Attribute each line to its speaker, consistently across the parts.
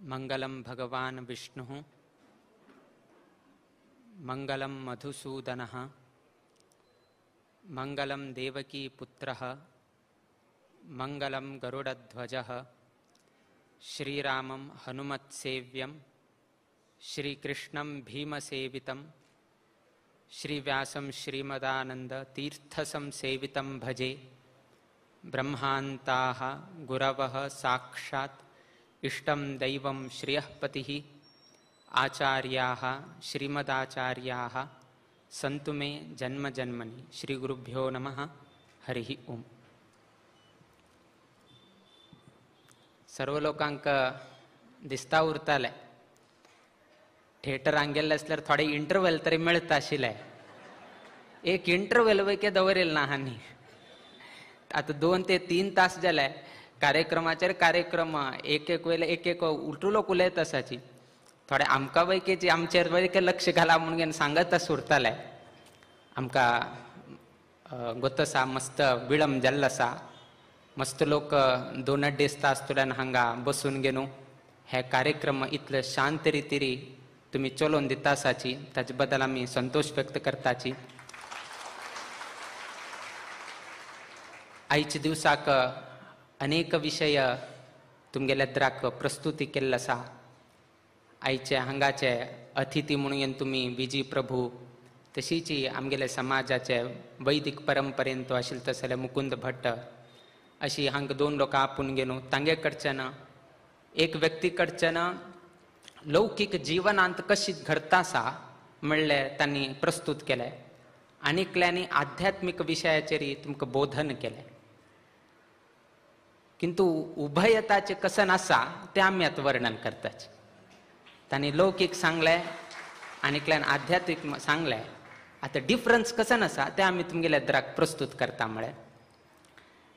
Speaker 1: मंगलम भगवान विष्णु मंगलम मधुसूदन मंगलम देवकी पुत्र मंगलम गरुड़ध्वज श्रीरामं हनुमत्सेव्यं श्रीकृष्णं भीमसेवितं श्रीव्यासं श्रीमदानंद तीर्थसंसेवितं भजे। ब्रह्मान्ताः गुरवः साक्षात् इष्टं दैवं श्रियः पतिः आचार्याः श्रीमदाचार्याः सन्तु मे जन्म जन्मनि। श्री गुरुभ्यो नमः। हरिः ओम। सर्व लोकांक दिसता उरताले थिएटर गेल्ले असल्यार थोडे इंटरवल तरी मेळता आशिल्ले। एक इंटरवल वयके दवरिल्लो ना हांनी। आता 2 ते 3 तास जाले कार्यक्रमाचेर कार्यक्रम एक वेळेला एक उलटू लोक उलयत आसाची। थोडे आमकां वयकेची आमचेर वयके लक्ष घाला म्हणून सांगत उरताले। आमकां गोत आसा मस्त विळंब जाल्लो आसा। मस्त लोक 2-2.5 तास तुल्यान हांगा बसून घेवन हे कार्यक्रम इतले शांत रितीरी तुम्ही चलोवन दिता आसाची ताचे बद्दल आमी संतोष व्यक्त करताची। आयच्या दिवसाक अनेक विषय तुमगेल्या द्राक प्रस्तुती केल्लो आसा। आयचे हांगाचे अतिथी म्हणून तुम्ही विजी प्रभू तशीच आमगेले समाजाचे वैदिक परंपरेन तो आशिल्लो तसले मुकुंद भट्ट अशी हांगा 2 लोकां आपूण घेवन तांगे कडच्यान एक व्यक्ती कडच्यान लौकिक जीवनांत कशी घडता आसा म्हणले तांणी प्रस्तुत केले। आनीकल्यांनी आध्यात्मिक विशयाचेर तुमकां बोधन केले। किंतु उभयताचे कसन आसा ते आमी आतां वर्णन करताचे। तांणी लौकिक सांगले आनीकल्यान आध्यात्मिक सांगले। आता डिफरन्स कसन आसा ते आमी तुमगेल्या द्राक प्रस्तुत करता। म्हळ्यार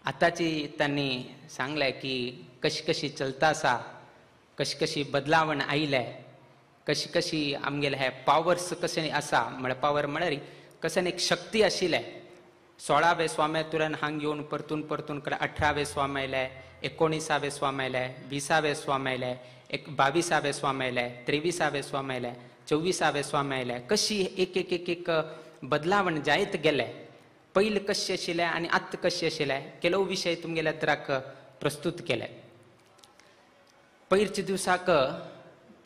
Speaker 1: आताची तांणी सांगले की कशी कशी चलता आसा, कशी कशी बदलावण आयले, कशी कशी आमगेले हे पावर्स कशे आसा। म्हळ्यार पावर म्हळ्यार कसन एक शक्ती आशिल्ले। 16वे स्वाम्यातुल्यान हांगा येवन परतून 18वे स्वामी आयले, 19वे स्वामी आयले, 20वे स्वामी आयले, 22वे स्वामी आयले, 23वे स्वामी आयले, 24वे स्वामी आयले। कशी एक बदलावण जायत गेले। पयले कशे आशिल्ले आनी आतां कशे आशिल्ले केलो विशय तुमगेल्या तराक प्रस्तुत केले। पयरच्या दिवसाक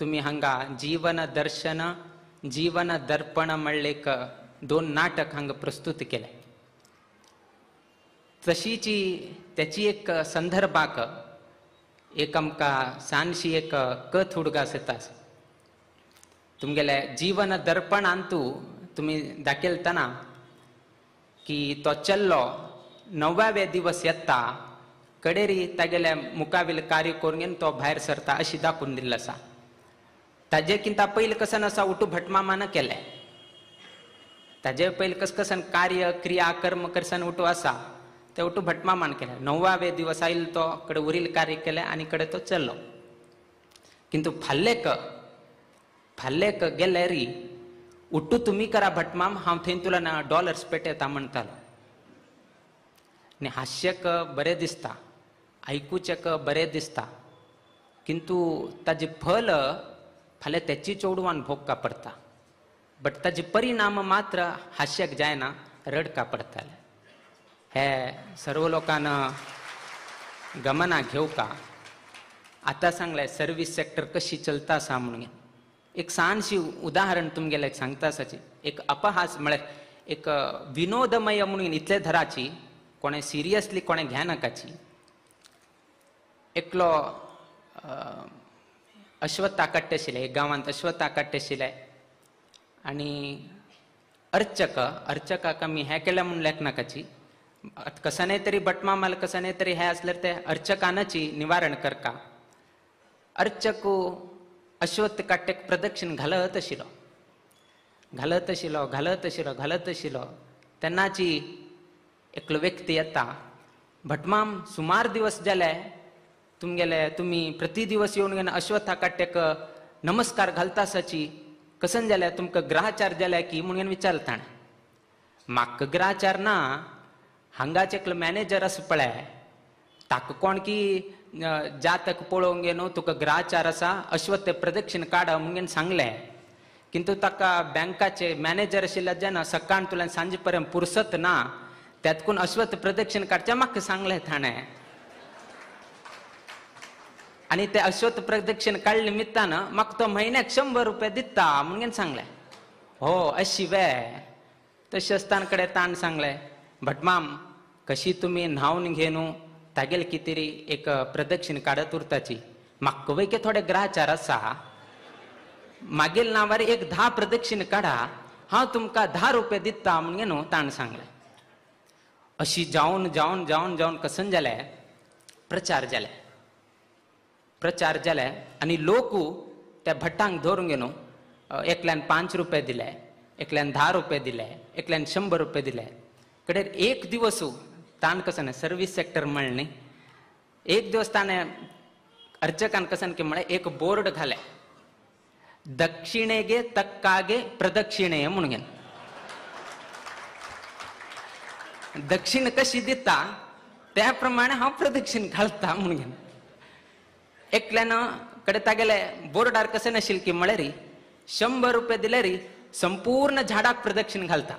Speaker 1: तुम्ही हांगा जीवन दर्शन जीवन दर्पण म्हणले 2 नाटक हांगा प्रस्तुत केले। तशीच त्याची एक संदर्भाक एक आमकां सानशी एक कथ उडगास येता। तुमगेले जीवन दर्पणांतू तुम्ही दाखयतना की तो चल्लो 9वे दिवस येता कडेरी तागेले मुखावेल कार्य करून तो भायर सरता अशी दाखोवन दिल्लो आसा। ताजे किंता पयले कसन आसा उठू भटमामान केले। ताजे पयले कसन कार्य क्रिया कर्म करसन उठू आसा ते उठू भटमामान केले। 9वे दिवस आयलो तो कडे उरील कार्य केले आनी कडे तो चल्लो। किंतु फाल्लेक गेल्यारी उठू तुम्ही करा भटमाम हांव थंय तुला डॉलर्स पेटयता म्हणटालो। आनी हास्यक बरें दिसता, आयकुचेक बरें दिसता, किंतु ताजे फल फाल्यां तेची चोडवान भोगका पडटा। बट ताजे परिणाम मात्र हास्यक जायना, रडका पडटाले। हे सर्व लोकांना गमना घेवका। आता सांगले सर्विस सेक्टर कशी चलता आसा म्हणून एक सानशी उदाहरण तुमगेले सांगता आसाची। एक अपहास म्हळ्यार एक विनोदमय म्हणून इतले धराची कोणे सिरियसली कोणे घेनाकाची। एकलो अश्वत्थ आकाट्टे आशिल्ले, एक गांवांत अश्वत्थ आकाट्टे आशिल्ले आनी अर्चकाक आमी हे केले म्हणून लेखनाकाची कसने तरी भटमामाल कसने तरी हे असल्यार ते अर्चकानाची निवारण करका। अर्चकू अश्वत्थ काट्टेक प्रदक्षिण घालत आशिल्लो तेन्नाची एकलो व्यक्ती येता। भटमाम सुमार दिवस जाले तुम्ही प्रति दिवस येवन अश्वत्थ काट्टेक नमस्कार घालता आसाची कसन जाल्या तुमकां ग्रहाचार जाल्या की म्हणून विचारता। म्हाका ग्रहाचार ना, हांगाचे एकलो मॅनेजर आसा पळय ताका कोण की जातक पळोवंक गेलो तुका ग्रहाचार आसा अश्वत्थ प्रदक्षिण काड म्हणून सांगलें किंतु ताका बँकाचे मॅनेजर आशिल्ल्या जेन्ना सकाळतुल्यान सांजे पर्यंत पुरसत ना त्यातकून अश्वत्थ प्रदक्षिण काडचें म्हाका सांगलें ताणें आणि ते अश्वत्थ प्रदक्षिण काढ निमित्तान म्हाका तो म्हयन्याक 100 रुपया दिता म्हणून सांगलें. हो अशी वे तशें आसतना कडेन ताण सांगलें भटमाम कशी तुमी न्हावन घेनू तागेल कितें एक प्रदक्षिण काडत उरताची म्हाका वयके थोडे ग्रहाचार आसा मागील नावार एक 10 प्रदक्षिण काडा हांव तुमकां 10 रुपया दिता म्हणून न्हू ताण सांगलें. अशी जावन जावन जावन जावन कसन जालें प्रचार जाले आनी लोक त्या भट्टांक धरून घेवन एकल्यान 5 रुपये दिले एकल्यान 10 रुपये दिले एकल्यान 100 रुपये दिले कडेन एक दिवस ताण कसन सर्वीस सेक्टर म्हणलें न्ही एक दिवस ताणें अर्चकान कसन की म्हळें एक बोर्ड घाले दक्षिणेगे तक्कागे प्रदक्षिणे म्हणून दक्षिण कशी दिता त्या प्रमाणे हांव प्रदक्षिण घालता म्हणून एकल्यान कडे तागेले बोर्डार कशें नाशिल्लें की म्हळें री 100 रुपये दिले री संपूर्ण झाडाक प्रदक्षिण घालता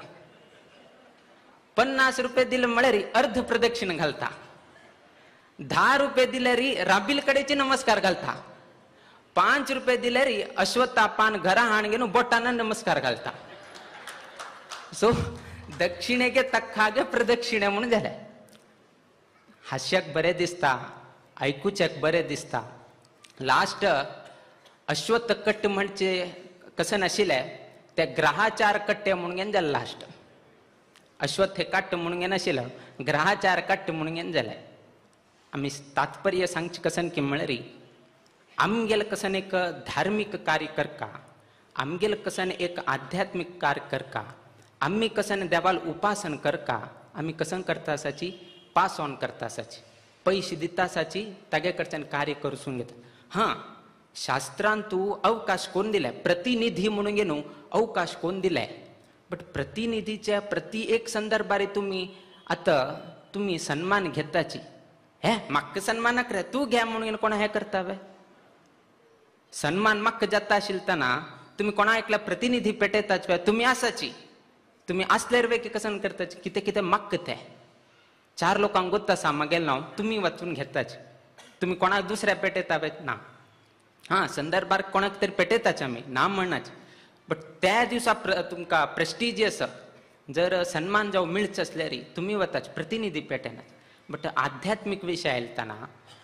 Speaker 1: 50 रुपये दिले म्हळें री अर्ध प्रदक्षिण घालता 10 रुपये दिले री राबील कडेची नमस्कार घालता 5 रुपये दिले री अश्वत्था पान घरा हाण घेवन बोटान नमस्कार घालता. सो दक्षिणेगे तक्कागे प्रदक्षिणे म्हणून जालें. हास्याक बरें दिसता आयकुच्याक बरें दिसता. लास्ट अश्वत्थ कट्ट म्हणजे कसं नाशिल्लें ते ग्रहाचार कट्टे म्हणून जालें. लास्ट अश्वत्थ कट्ट म्हणून नाशिल्लो ग्रहाचार कट्ट म्हणून जालें. आमी तात्पर्य सांगचें कसन की म्हळ्यार आमगेल कसन एक धार्मीक कार्य करका आमगेल कसन एक आध्यात्मिक कार्य करका आम्ही कसन देवाल उपासन करका आम्ही कसन करता आसाची पास ऑन करता आसाची पैसे दिता आसाची तागे कडच्यान कार्य करूसून घेता. हां शास्त्रांत तूं अवकाश कोण दिले प्रतिनिधी म्हणून घेवन अवकाश कोण दिले बट प्रतिनिधीच्या प्रति एक संदर्भारी तुम्ही सन्मान घेताची हे म्हाका सन्मानाक रे तूं घे म्हणून कोणा हे करतावे सन्मान म्हाका जाता आशिल्तना तुम्ही कोणा एकल्या प्रतिनिधी पेटयताच तुम्ही आसाची तुम्ही असल्यार वे कसन करताची कितें कितें म्हाका तें 4 लोकांक गोत आसा मागेल नांव तुम्ही वचून घेताच तुम्ही कोणाक दुसऱ्या पेटयतावे ना. हां संदर्भार कोणाक तरी पेटयताच आमी ना म्हणनाच बट त्या दिवसा तुमकां प्रेस्टिजियस जर सन्मान जावं मिळच असल्यार तुम्ही वताच प्रतिनिधी पेटयनाच. बट आध्यात्मिक विशय आयलतना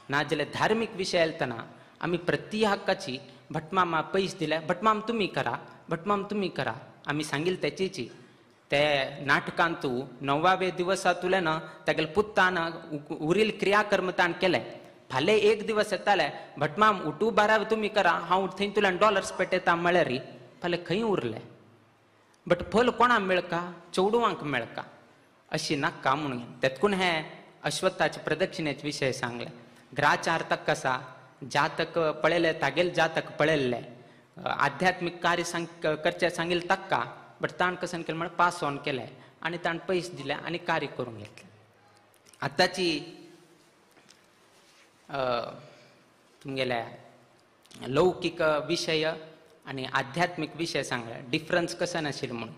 Speaker 1: नाजाल्यार धार्मीक विशय आयलतना आमी प्रति हक्काची भटमामा पयस दिले भटमाम तुम्ही करा आमी सांगिल तेचीची ते नाटकांत तूं 9व्या दिवसांतुल्यान तागेले पुत्तान उरील क्रियाकर्म ताण केले फाल्यां एक दिवस येताले भटमाम उठू 12 तुम्ही करा हांव थंयतुल्यान डॉलर्स पेटयता म्हळ्यार फाल्यां खंय उरले बट फल कोणा मेळका चौडवांक मेळका अशी नाका म्हणून तेतकून हे अश्वत्थाचे प्रदक्षिणेचे विशय सांगले. ग्रहाचार तक आसा जातक पळयले तागेले जातक पळयल्ले आध्यात्मिक कार्य करचे सांगिल्ले तक्का बट ताण कसन केलें म्हळ्यार पास ऑन केलें आनी ताण पयस दिले आनी कार्य करून घेतलें. आतांची तुमगेले लौकीक विशय आनी आध्यात्मिक विशय सांगले डिफरन्स कसो नाशिल्लो म्हणून.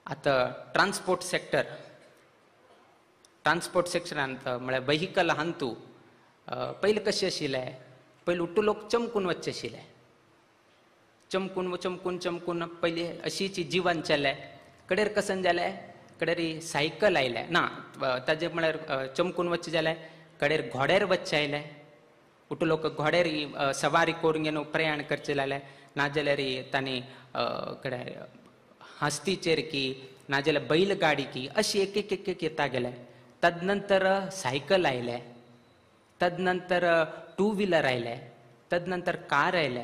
Speaker 1: आतां ट्रान्सपोर्ट सेक्टरांत म्हळ्यार व्हेहिकल हांतू पयलीं कशें आशिल्लें पयलीं उट्टू लोक चमकून वच्चे आशिल्ले चमकून पयलीं अशीच जिवन चल्लें कडेर कसन जालें कडेर सायकल आयले ना ताजे म्हळ्यार चमकून वच्चे जालें कडेर घोड्यार वच्चे आयले उट्टू लोक घोड्यार सवारी करून घेवन प्रयाण करचे लागले नाजाल्यार तांणी कडेर हस्तीचेर की नाजाल्यार बैलगाडी की अशी एक येता गेले. तदनंतर सायकल आयले तदनंतर 2 व्हीलर आयले तदनंतर कार आयले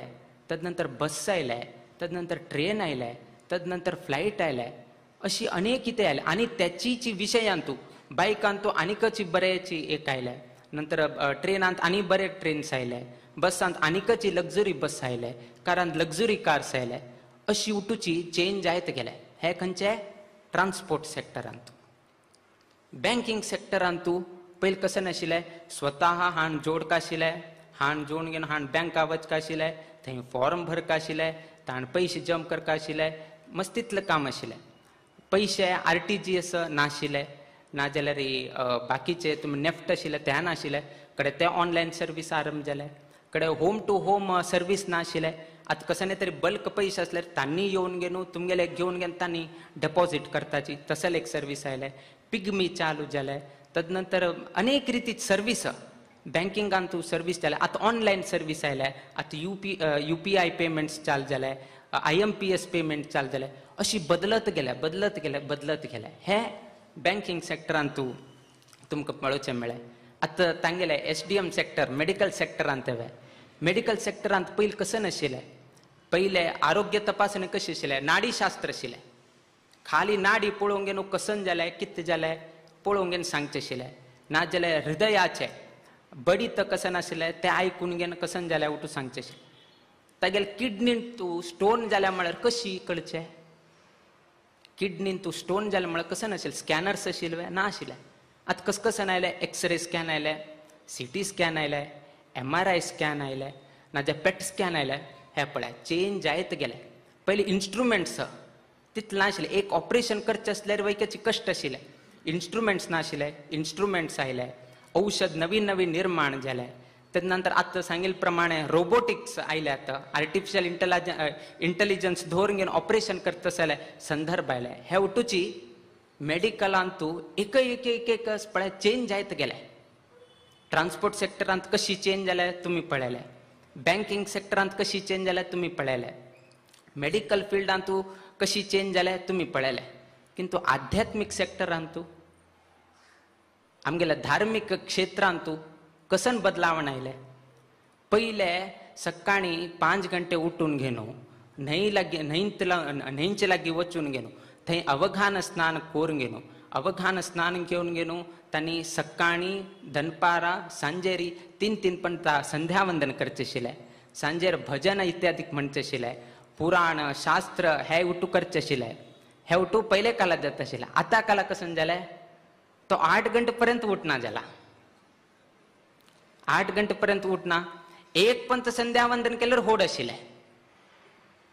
Speaker 1: तदनंतर बस आयले तदनंतर ट्रेन आयले तदनंतर फ्लायट आयले अशी अनेक कितें आयले आनी त्याची विशयांतू बायकांतू आनीकच बरेची एक आयले नंतर ट्रेनांत आनी बरे ट्रेन्स आयले बसांत आनीकच लग्जरी बस आयले कारांत लग्जरी कार्स आयले अशी उठूची चेंज जायत गेले. हे खंयचे ट्रान्सपोर्ट सेक्टरांत. बँकिंग सेक्टरांतू पयलीं कशें नाशिल्लें, स्वता हाण जोडका आशिल्लें, हाण जोडून घेवन हाण बँका वचका आशिल्लें, थंय फॉर्म भरका आशिल्लें, ताण पयशे जम करका आशिल्ले, मस्त तितलें काम आशिल्लें. पयशे RTGS नाशिल्ले, नाजाल्यार बाकीचे तुमी नेफ्ट आशिल्ले ते नाशिल्ले, कडे ते ऑनलायन सर्वीस आरंभ जाले, कडे होम टू होम सर्वीस नाशिल्ले. आतां कशें तरी बल्क पयशे असल्यार तांणी येवन घेवन तुमगेले घेवन घेवन तांणी डेपॉझिट करताची, तसले एक सर्वीस आयले. पिग्मी चालू जाले, तदनंतर अनेक रितीची सर्वीस बँकिंगान तूं सर्वीस जाल्या. आतां ऑनलायन सर्वीस आयल्या, आतां UPI पेमेंट्स चालू जाले, IMPS पेमेंट चालू जाले. अशी बदलत गेले. हे बँकिंग सेक्टरान तुमकां पळोवचें मेळ्ळें. आतां तांगेले SDM सेक्टर, मेडिकल सेक्टरांत येवे. मेडिकल सेक्टरांत पयलीं कशें नाशिल्लें, पयले आरोग्य तपासणी कशी आशिल्ले, नाडी शास्त्र आशिल्लें. खाली नाडी पळोवंक घेवन कसन जालें, कितें जालें पळोवंक घेवन सांगचें आशिल्लें. नाजाल्यार हृदयाचें बडीत कशें नाशिल्लें तें आयकून घेवन कसन जालें उठून सांगचें आशिल्लें. तागेले किडनीन तूं स्टोन जाल्या म्हळ्यार कशी कळचें. किडनीन तूं स्टोन जालें म्हळ्यार कशें नाशिल्लें, स्कॅनर्स आशिल्ले नाशिल्ले. आतां कसन आयले, एक्सरे स्कॅन आयले, CT स्कॅन आयले, MRI स्कॅन आयले, नाजाल्यार PET स्कॅन आयले. हे पळय चेंज जायत गेले. पयलीं इन्स्ट्रुमेंट्स तितले नाशिल्ले. एक ऑपरेशन करचें आसल्यार वैक्याची कश्ट आशिल्ले, इन्स्ट्रुमेंट्स नाशिल्ले. इन्स्ट्रुमेंट्स आयले, औषध नवीन नवीन निर्माण जाले. त्यानंतर आतां सांगिल्ले प्रमाणे रोबोटिक्स आयल्यात, आर्टिफिशियल इंटेलिजन्स धरून घेवन ऑपरेशन करता जाल्यार संदर्भ आयले. हे उठूची मेडिकलांत तूं एक पळय चेंज जायत गेले. ट्रान्सपोर्ट सेक्टरांत कशी चेंज जाले तुमी पळयले, बँकिंग सेक्टरांत कशी चेंज जाले तुमी पळयले, मेडिकल फिल्डांत तूं कशी चेंज जाले तुमी पळयले. किंतु आध्यात्मीक सेक्टरांत तूं, आमगेल्या धार्मीक क्षेत्रांत तूं कसन बदलावण आयले. पयले सकाळीं 5 गंटे उठून घेवन न्हंयचे लागीं वचून घेवन थंय अवघान स्नान करून घेवन, अवघान स्नान घेवन घेवन तांणी सकाळीं दनपारां सांजेरी 3 पंता संध्यावंदन करचें आशिल्लें. सांजेर भजन इत्यादीक म्हणचें आशिल्लें. पुराण शास्त्र हे उठू करचें आशिल्लें. हे उठू पयले काळात जाता आशिल्लें. आतां काळा कसन जालें, तो 8 गंटे पर्यंत उठना जाला. 8 गंटे पर्यंत उठना. 1 पंत संध्यावंदन केल्यार होड आशिल्लें.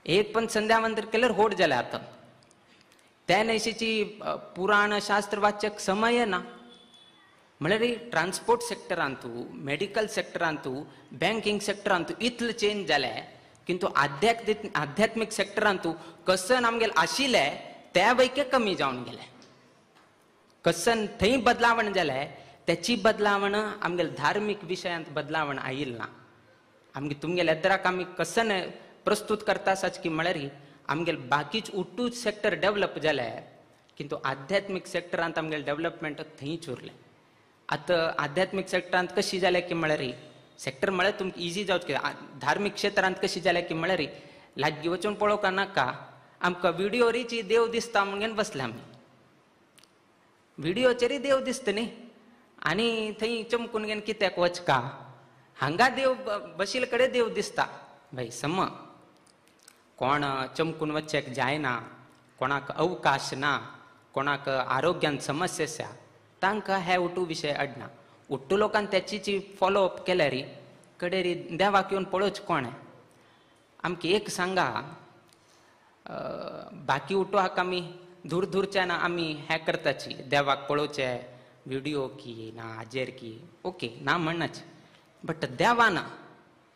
Speaker 1: 1 पंत संध्यावंदन केल्यार होड जालें. आतां त्या नैशीची पुराण शास्त्र वाचक समय ना. म्हळ्यार ट्रान्सपोर्ट सेक्टरांत, मेडिकल सेक्टरांत, बँकिंग सेक्टरांत इतलें चेंज जालें. किंतु आध्यात्मीक सेक्टरांत कसन आमगेलें आशिल्लें त्या वैके कमी जावन गेलें. कसन थंय बदलावण जालें, त्याची बदलावण आमगेल्या धार्मीक विशयांत बदलावण आयिल्ली ना. आमगे तुमगेल्या येद्राक आमी कसन प्रस्तूत करता आसाच की म्हळ्यार आमगेले बाकीच उठूच सेक्टर डेव्हलप जाले, किंतु आध्यात्मीक सेक्टरांत आमगेलें डेव्हलपमेंट थंयच उरलें. आतां आध्यात्मीक सेक्टरांत कशी जालें की म्हळ्यार सेक्टर म्हळ्यार तुमकां इजी जावचें. धार्मीक क्षेत्रांत कशी जालें की म्हळ्यार लागीं वचून पळोवंक नाका, आमकां व्हिडिओरीच देव दिसता म्हणून बसले आमी. व्हिडिओचेरय देव दिसता न्ही, आनी थंय चमकून घेवन कित्याक वचका, हांगा देव बशिल्ले कडेन देव दिसता. भाई सम कोण चमकून वचचेक जायना, कोणाक अवकाश ना, कोणाक आरोग्यान समस्या आसा, तांकां हे उठू विशय अडना. उट्टू लोकांनी त्याची फॉलोअप केल्यार कडेरी देवाक येवन पळोवचें कोणें. आमकां एक सांगा, बाकी उठू हाका आमी दूर दूरच्यान आमी हें करताची, देवाक पळोवचें, व्हिडिओ की ना हाजेर की, ओके ना म्हणनाच, बट देवान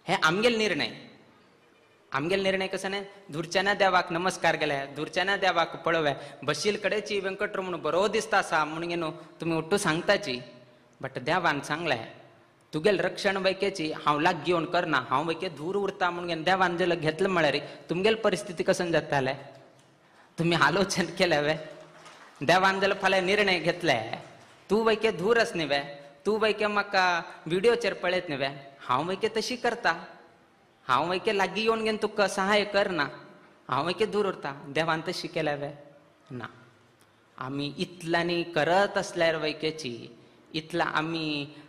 Speaker 1: हे आमगेले निर्णय. आमगेले निर्णय कसो न्ही, दूरच्यान देवाक नमस्कार केले, दूरच्यान देवाक पळोवया, बशील कडेची वेंकटरमण बरो दिसता आसा म्हणून घेवन तुमी उट्टू सांगताची. बट देवान सांगलें तुगेलें रक्षण वैकेची हांव लागीं घेवन करना, हांव वैके दूर उरता म्हणून घेवन देवान जाल्यार घेतलें म्हळ्यार तुमगेली परिस्थिती कसन जाताले. तुमी आलोचन केलें वे, देवान जाल्यार फाल्यां निर्णय घेतले, तूं वैके दूर आस न्ही वे, तूं वैके म्हाका व्हिडिओचेर पळयत न्ही वे, हांव वैके तशी करता, हांव वैके लागीं येवन घेवन तुका सहाय करना, हांव वैके दूर उरता. देवान तशी केलें वे ना. आमी इतल्यांनी करत आसल्यार वैकेची, इतलो आमी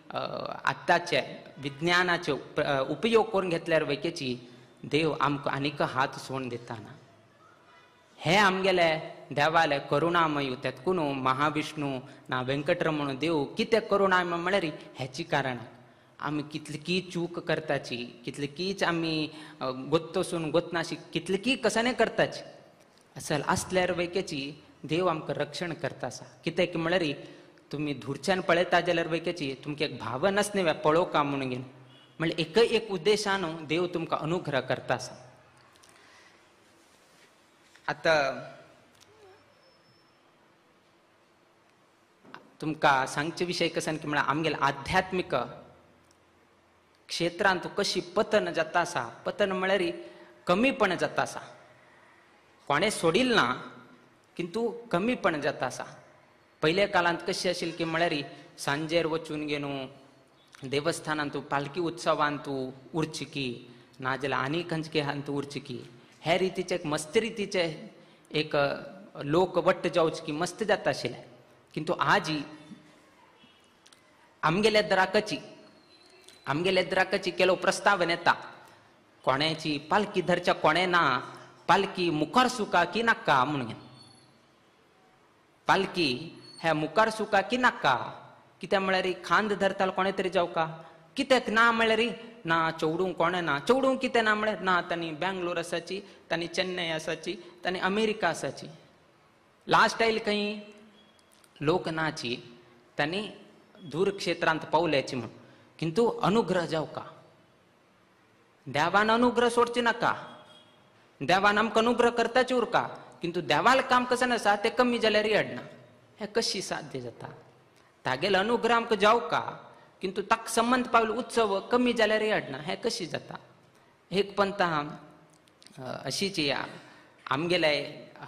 Speaker 1: आतांचे विज्ञानाचे उपयोग करून घेतल्यार वैकेची देव आमकां आनीक हात सोडून दिता ना. हे आमगेले देवाले करुणामय तेतकून महाविष्णू ना वेंकटरमण देव कितें करुणामय म्हळ्यार हेची कारण आमी कितलीकी चूक करताची, कितलीकीच आमी गोत्तसून गोतनाशी कितलीकी कसाने करताची. असल असल्यार वैकेची देव आमकां रक्षण करता आसा. कित्याक म्हळ्यार तुमी धुरच्यान पळयता जाल्यार वैकेची तुमकां एक भावना आसना पळोवका म्हणून घेवन म्हळ्यार एक एक उद्देशान देव तुमकां अनुग्रह करता आसा. आतां तुमकां सांगचे विशय कसन की म्हळ्यार आमगेले आध्यात्मीक क्षेत्रांत कशी पतन जाता आसा. पतन म्हळ्यार कमीपण जाता आसा. कोणें सोडिल्ल ना किंतु कमीपण जाता आसा. पयल्या काळांत कशें आशिल्लें की म्हळ्यार सांजेर वचून घेवन देवस्थानांत पालखी उत्सवांत उरची नाजाल्यार आनी खंयचे हांत उरची हे रितीचे एक मस्त रितीचे एक लोक वट्ट जावचे की मस्त जाता आशिल्ले. किंतु आज आमगेल्या द्राकाची केलो प्रस्तावना येता कोणाची पालखी धरच्या कोणे ना पालखी मुखार सुका की नाका म्हणून पालखी हे मुखार सुका की नाका कित्याक म्हळ्यार खांद धरताल कोणे तरी जावका कित्याक ना म्हळ्यार ना चेवडूंक कोणे ना चेवडूंक कितें ना म्हळ्यार ना तांणी बेंगलोर आसाची तांणी चेन्नई आसाची तांणी अमेरिका आसाची लास्ट आयली खंय लोक नाची तांणी दूर क्षेत्रांत पावल्याची म्हूण किंतु अनुग्रह जावका देवान अनुग्रह सोडचे नाका देवान आमकां अनुग्रह करताचे उरका किंतु देवाल काम कसन आसा तें कमी जाल्यार येडना हे कशी साध्य जाता तागेलो अनुग्रह आमकां जावका किंतु ताका संबंध पावले उत्सव कमी जाल्यार येडना हे कशी जाता. एक पंत अशीच आमगेले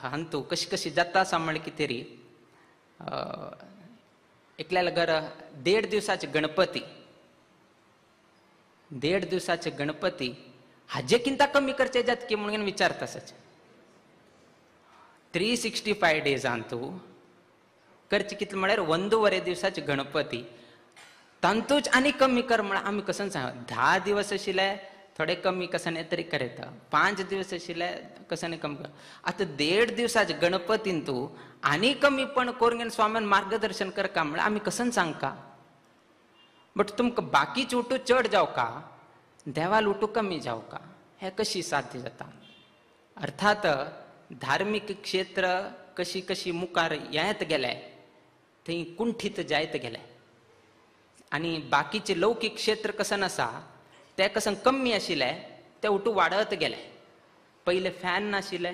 Speaker 1: हांतू कशी कशी जाता आसा म्हळ्यार कितें तरी एकल्याला घर 1.5 दिवसाचे गणपती हाजे किंता कमी करचे जात की म्हणून विचारता आसाचे 365 डेजांतू करचे कितले म्हळ्यार 1.5 दिवसाचे गणपती तांतूच आनी कमी कर म्हळ्यार आमी कसन सांग 10 दिवस आशिल्ले थोडे कमी कसाने तरी करता 5 दिवस आशिल्ले कसाने कमी कर आतां 1.5 दिवसाचे गणपतीन तूं आनी कमी पण करून स्वाम्यान मार्गदर्शन करका म्हळ्यार आमी कसन सांगका बट तुमकां बाकीच उठू चड जावका देवाल उठू कमी जावका हे कशी साध्य जाता. अर्थात धार्मीक क्षेत्र कशी कशी मुखार येत गेले थंय कुंठीत जायत गेले आनी बाकीचे लौकीक क्षेत्र कसन आसा ते कसन कमी आशिल्ले ते उठू वाडत गेले. पयले फॅन नाशिल्ले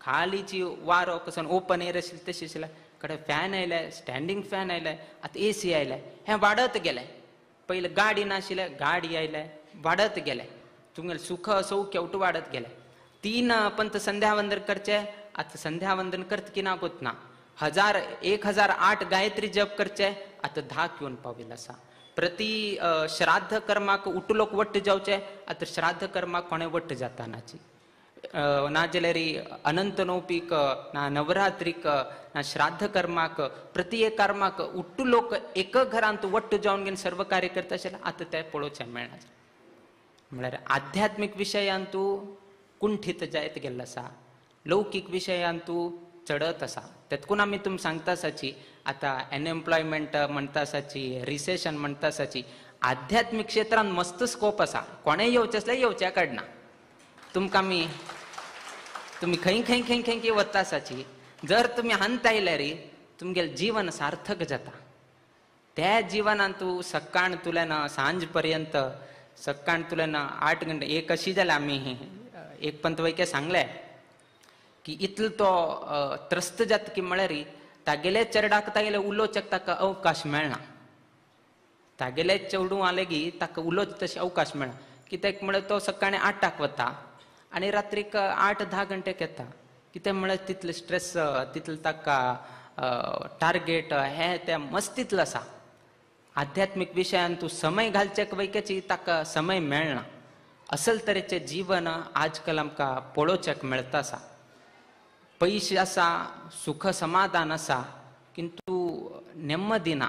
Speaker 1: खालीची वारो कसन ओपन एअर आशिल्ले तशें आशिल्ले कडे फॅन आयले स्टँडींग फॅन आयले आतां एसी आयले हे वाडत गेले. पयले गाडी नाशिल्ले गाडी आयले वाडत गेले तुमगेले सुख सौख्य उठू वाडत गेले. 3 पंत संध्यावंदन करचे आतां संध्यावंदन करता की ना गोत ना 1008 गायत्री जप करचे आतां 10 येवन पाविल्लो आसा. प्रति श्राद्ध कर्माक उठलोक वट्ट जावचे आतां श्राद्ध कर्माक कोणे वट्ट जाता नाची नाजाल्यार अनंत नौपीक ना नवरात्रीक ना श्राद्ध कर्माक प्रति एक कर्माक उट्टू लोक एक घरांत वट्ट जावन घेवन सर्व कार्य करता आशिल्ले आतां ते पळोवचें मेळना. म्हळ्यार आध्यात्मीक विशयांतू कुंठीत जायत गेल्लो आसा लौकीक विशयांतू चडत आसा. तेतकून आमी तुमकां सांगता आसाची आतां अनएम्प्लॉयमेंट म्हणटा आसाची रिसेशन म्हणटा आसाची आध्यात्मीक क्षेत्रांत मस्त स्कोप आसा. कोणें येवचें आसल्यार येवचें काडना तुमकां आमी तुमी खंय खंय खंय खंय वता आसाची जर तुमी हंत आयल्यार तुमगेलें जीवन सार्थक जाता. त्या जिवनांत तूं सकाळ तुल्यान सांज पर्यंत सकाळ तुल्यान 8 घंटे एक अशी जाल्यार आमी एक पंत वैके सांगले की इतलो तो त्रस्त जाता की म्हळ्यार तागेले चेडवाक तागेले उलोवचेक ताका अवकाश मेळना. तागेले चेडूं आले की ताका उलोवचे तशें अवकाश मेळना कित्याक म्हळ्यार तो सकाळी 8 वता आनी रात्रीक 8-10 घंटेक येता. कित्याक म्हळ्यार तितले स्ट्रेस तितले ताका टार्गेट हे ते मस्तीतलो आसा. आध्यात्मीक विशयांत तूं समय घालचेक वैकेची ताका समय मेळना. असल तरेचें जीवन आजकाल आमकां पळोवचेक मेळटा आसा. पयशे आसा सुख समाधान आसा किंतु नेम्मदी ना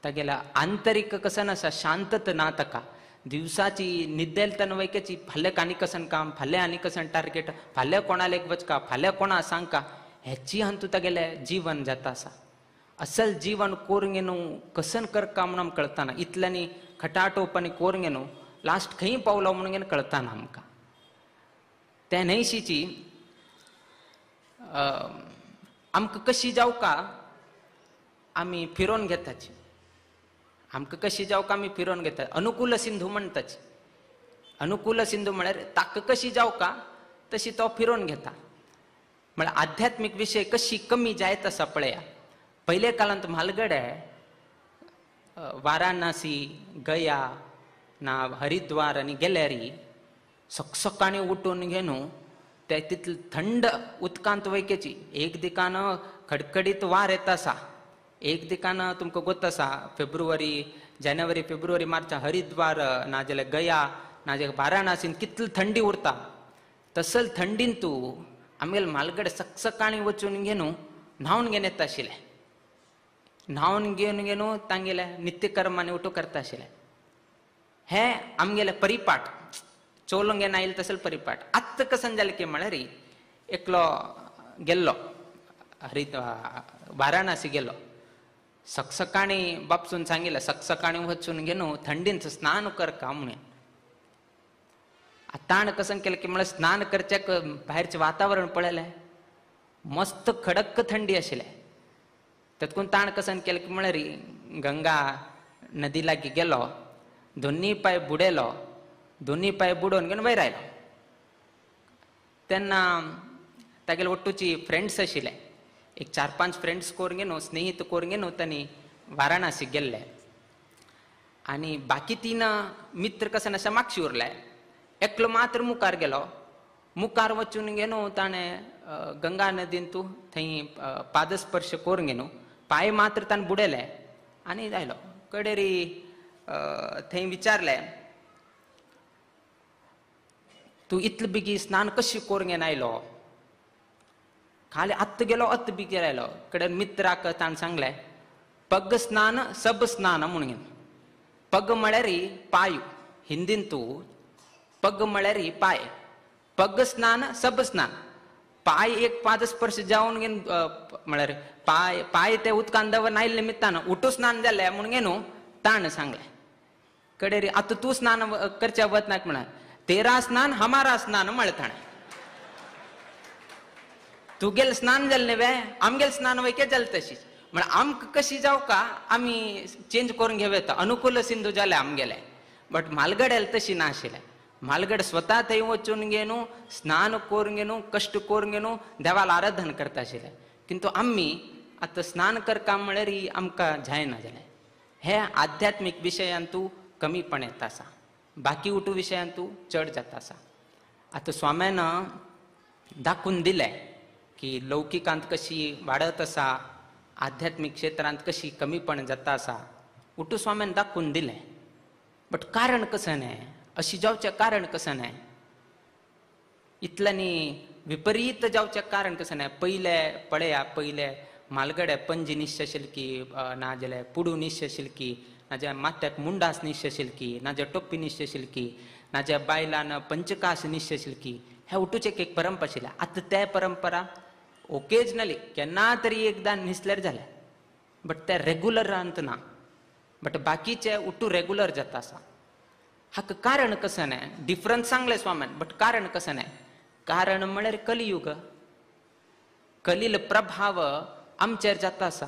Speaker 1: तागेला आंतरीक कसन आसा शांतता ना ताका दिवसाची न्हिदेल तन वैकेची फाल्यां आनी कसन काम, फाल्यां आनी कसन टार्गेट, फाल्यां कोणाला एक वचका, फाल्यां कोणा सांगका, हेची हंतू तागेले जीवन जाता आसा. असल जीवन कोरंगेनू कसन करका म्हणून कळताना, इतल्यांनी खटाटोपणी कोरंगेनू लास्ट खंय पावलो म्हणून कळताना आमकां. त्या न्हयशीची आमकां कशी जावका आमी फिरोवन घेताची. आमकां कशी जावका आमी फिरोवन घेतात. अनुकूल सिंधू म्हणटाची. अनुकूल सिंधू म्हळ्यार ताका कशी जावका तशी तो फिरोवन घेता. म्हळ्यार आध्यात्मीक विशय कशी कमी जायत आसा पळया. पयले काळांत म्हालगडे वाराणसी, गया ना हरिद्वार आनी गेल्यारी सकाळी उठून घेनू ते तितले थंड उदकांत वयकेची. एक दिकान खडखडीत वार येता आसा, एक दिकान तुमकां गोत आसा फेब्रुवारी, जानेवारी, फेब्रुवारी, मार्च हरिद्वार नाजाल्यार गया नाजाल्यार वाराणसीन कितली थंडी उरता. तसल थंडीन तूं आमगेले म्हालगडे सकाळी वचून घेनू न्हावन घेवन येता आशिल्ले. न्हावन घेवन तांगेले नित्यकर्मांनी उठू करता आशिल्ले. हे आमगेले परिपाट चोवलूंक घेवन आयले तसल परिपाट. आत्तां कसन जालें की म्हळ्यार एकलो गेल्लो वाराणसी गेलो. सकाळी बापसून सांगिल्लें सकाळी वचून घेनू थंडीन स्नान करका म्हणून. ताण कसन केलें की म्हळ्यार स्नान करच्याक भायरचें वातावरण पळयलें, मस्त खडक्क थंडी आशिल्लें. तातूंत ताण कसन केलें की म्हळ्यार गंगा नदी लागीं गेलो, दोनी पांय बुडयलो, दोनी पांय बुडोवन घेवन वयर आयलो. तेन्ना तागेले ओट्टूची फ्रेंड्स आशिल्ले, एक 4-5 फ्रेंड्स करून घेवन स्नेहीत करून घेवन तांणी वाराणसी गेल्ले. आनी बाकी 3 मित्र कसन अशें मागशी उरले. एकलो मात्र मुखार गेलो. मुखार वचून घेवन ताणें गंगा नदीन तूं थंय पादस्पर्श करून घेवन पांय मात्र ताणें बुडयले आनी आयलो. कडेरी थंय विचारलें, तूं इतले बेगी स्नान कशी करून घेवन आयलो? खाली आत्त गेलो अत्त बेगीन आयलो. कडेन मित्राक ताणें सांगलें, पग स्नान सब स्नान म्हणून. पग म्हळ्यार पांय. हिंदीन तूं पग म्हळ्यार पांय. पग स्नान सब स्नान. पांय एक पादस्पर्श जावन घेवन म्हळ्यार पांय ते उदकान दवरून आयिल्ले निमित्तान उठू स्नान जालें म्हणून घेवन ताणें सांगलें. कडेरी आतां तूं स्नान करच्या वचनाक म्हणाल. तेरा स्नान हमारा स्नान म्हळें ताणें. तुगेलें स्नान जालें न्ही वे, आमगेलें स्नान वयके जालें तशीच. म्हळ्यार आमकां कशी जावका आमी चेंज करून घेवं येता. अनुकूल सिंधू जालें आमगेलें. बट म्हालगड्याल तशी नाशिल्लें. म्हालगड स्वता थंय वचून घेवन स्नान करून घेवन कश्ट करून घेवन देवाला आराधन करता आशिल्ले. किंतु आमी आतां स्नान करता म्हळ्यार आमकां जायना जालें. हे आध्यात्मीक विशयान तूं कमीपण येता आसा. बाकी उठू विशयान तूं चड जाता आसा. आतां स्वाम्यान दाखोवन दिलें की लौकिकांत कशी वाडत आसा, आध्यात्मीक क्षेत्रांत कशी कमीपण जाता आसा. उठू स्वाम्यान दाखोवन दिलें. बट कारण कसं न्हय, अशी जावचें कारण कसं न्हय, इतल्यांनी विपरीत जावचें कारण कसं न्हय. पयले पळया, पयले म्हालगडे पंजी निश्य शिल्की, नाजाल्यार पुडू निश्य शिल्की, नाजाल्यार माथ्याक मुंडास निश्य शिल्की, नाजाल्यार टोप्पी निश्य शिल्की, नाजाल्यार बायलान पंचकास निश्य शिल्की. हे उठूचे एक परंपरा आशिल्ले. आतां ते परंपरा ओकेजनली केन्ना तरी एकदां न्हिसल्यार जालें. बट ते रेगुलरांत ना. बट बाकीचे उठू रेगुलर जाता आसा. हाका कारण कसं न्हय. डिफरन्स सांगलें स्वाम्यान, बट कारण कसं न्हय. कारण म्हळ्यार कलियुग. कलील प्रभाव आमचेर जाता आसा.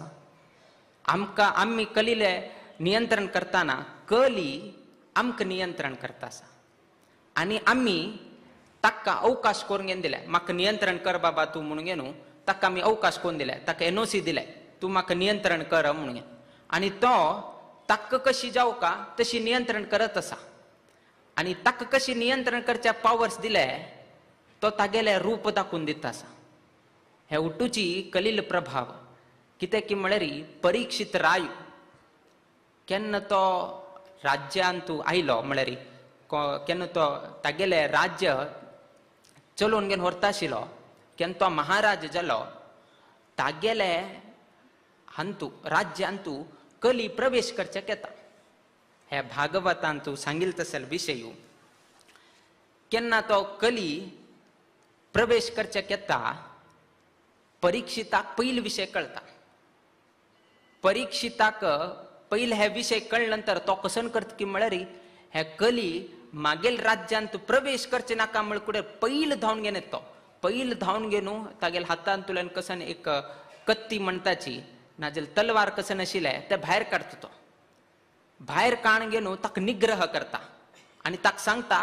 Speaker 1: आमकां आमी कलीले नियंत्रण करताना कली आमकां नियंत्रण करता आसा. आनी आमी ताका अवकाश करून घेवन दिले. म्हाका नियंत्रण कर बाबा तूं म्हणून घेवन ताका आमी अवकाश करून दिले. ताका एनओसी दिले, तूं म्हाका नियंत्रण कर म्हणून. आनी तो ताका कशी जावका तशी नियंत्रण करत आसा. आनी ताका कशी नियंत्रण करच्या पावर्स दिले, तो तागेले रूप दाखोवन दिता आसा. हे उठूची कलील प्रभाव. कितें की म्हळ्यार परीक्षित राय केन्ना तो राज्यान तूं आयलो म्हळ्यार केन्ना तो तागेले राज्य चलोवन घेवन व्हरता आशिल्लो, केन्ना तो महाराज जालो, तागेले हांतू राज्यांतू कली प्रवेश करच्याक येता. ह्या भागवतान तू सांगिल तसल विषयू केन्ना तो कली प्रवेश करचे येता परीक्षिताक पयली विषय कळता. परीक्षिताक पहिले हे विषय कळल्यानंतर तो कसन करता की म्हळ्यार हे कली मागेल राज्यान तू प्रवेश करचे नाका म्हळ कुठे पयली धांवन घेवन येतो. पयली धांवन घेवन तागेल हातान तुल्यान कसन एक कत्ती म्हणटाची नाजाल्यार तलवार कसन आशिल्ले ते भायर काडता. तो भायर काण घेवन ताका निग्रह करता आनी ताका सांगता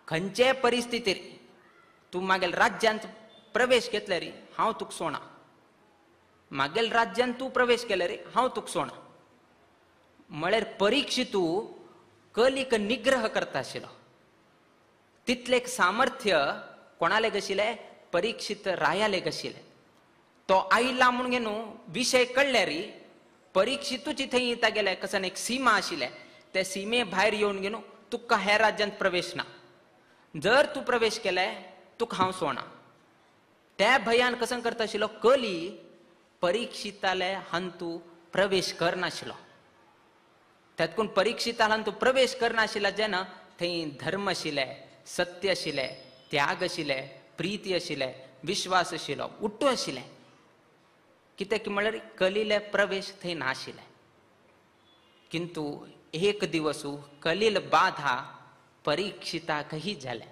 Speaker 1: खंयचे परिस्थितीर तू मागेल राज्यांत प्रवेश घेतले रे हांव तुका सोडा. मागेल राज्यांत तू प्रवेश केले रे हांव तुका सोडा. म्हळ्यार परीक्षितू कलीक निग्रह करता आशिल्लो. तितले सामर्थ्य कोणाले आशिल्ले परीक्षित रायाले आशिल्ले. तो आयला म्हणून घेवन विषय कळले रे परीक्षितूच थंय येता गेले कसन एक सीमा आशिल्ले ते सीमे भायर येवन घेवन तुका ह्या राज्यांत प्रवेश ना. जर तू प्रवेश केले तुका हांव सोडा. त्या भयान कसन करता आशिल्लो कली परीक्षिताले हांतू प्रवेश करनाशिल्लो. तातूंत परीक्षिताले हांतू प्रवेश करनाशिल्लो जेन्ना थंय धर्म आशिल्ले, सत्य आशिल्ले, त्याग आशिल्ले, प्रीती आशिल्ले, विश्वास आशिल्लो, उट्टू आशिल्ले. कित्याक म्हळ्यार कलीले प्रवेश थंय नाशिल्ले. किंतु एक दिवसू कलील बाधा परीक्षिताकही जाले.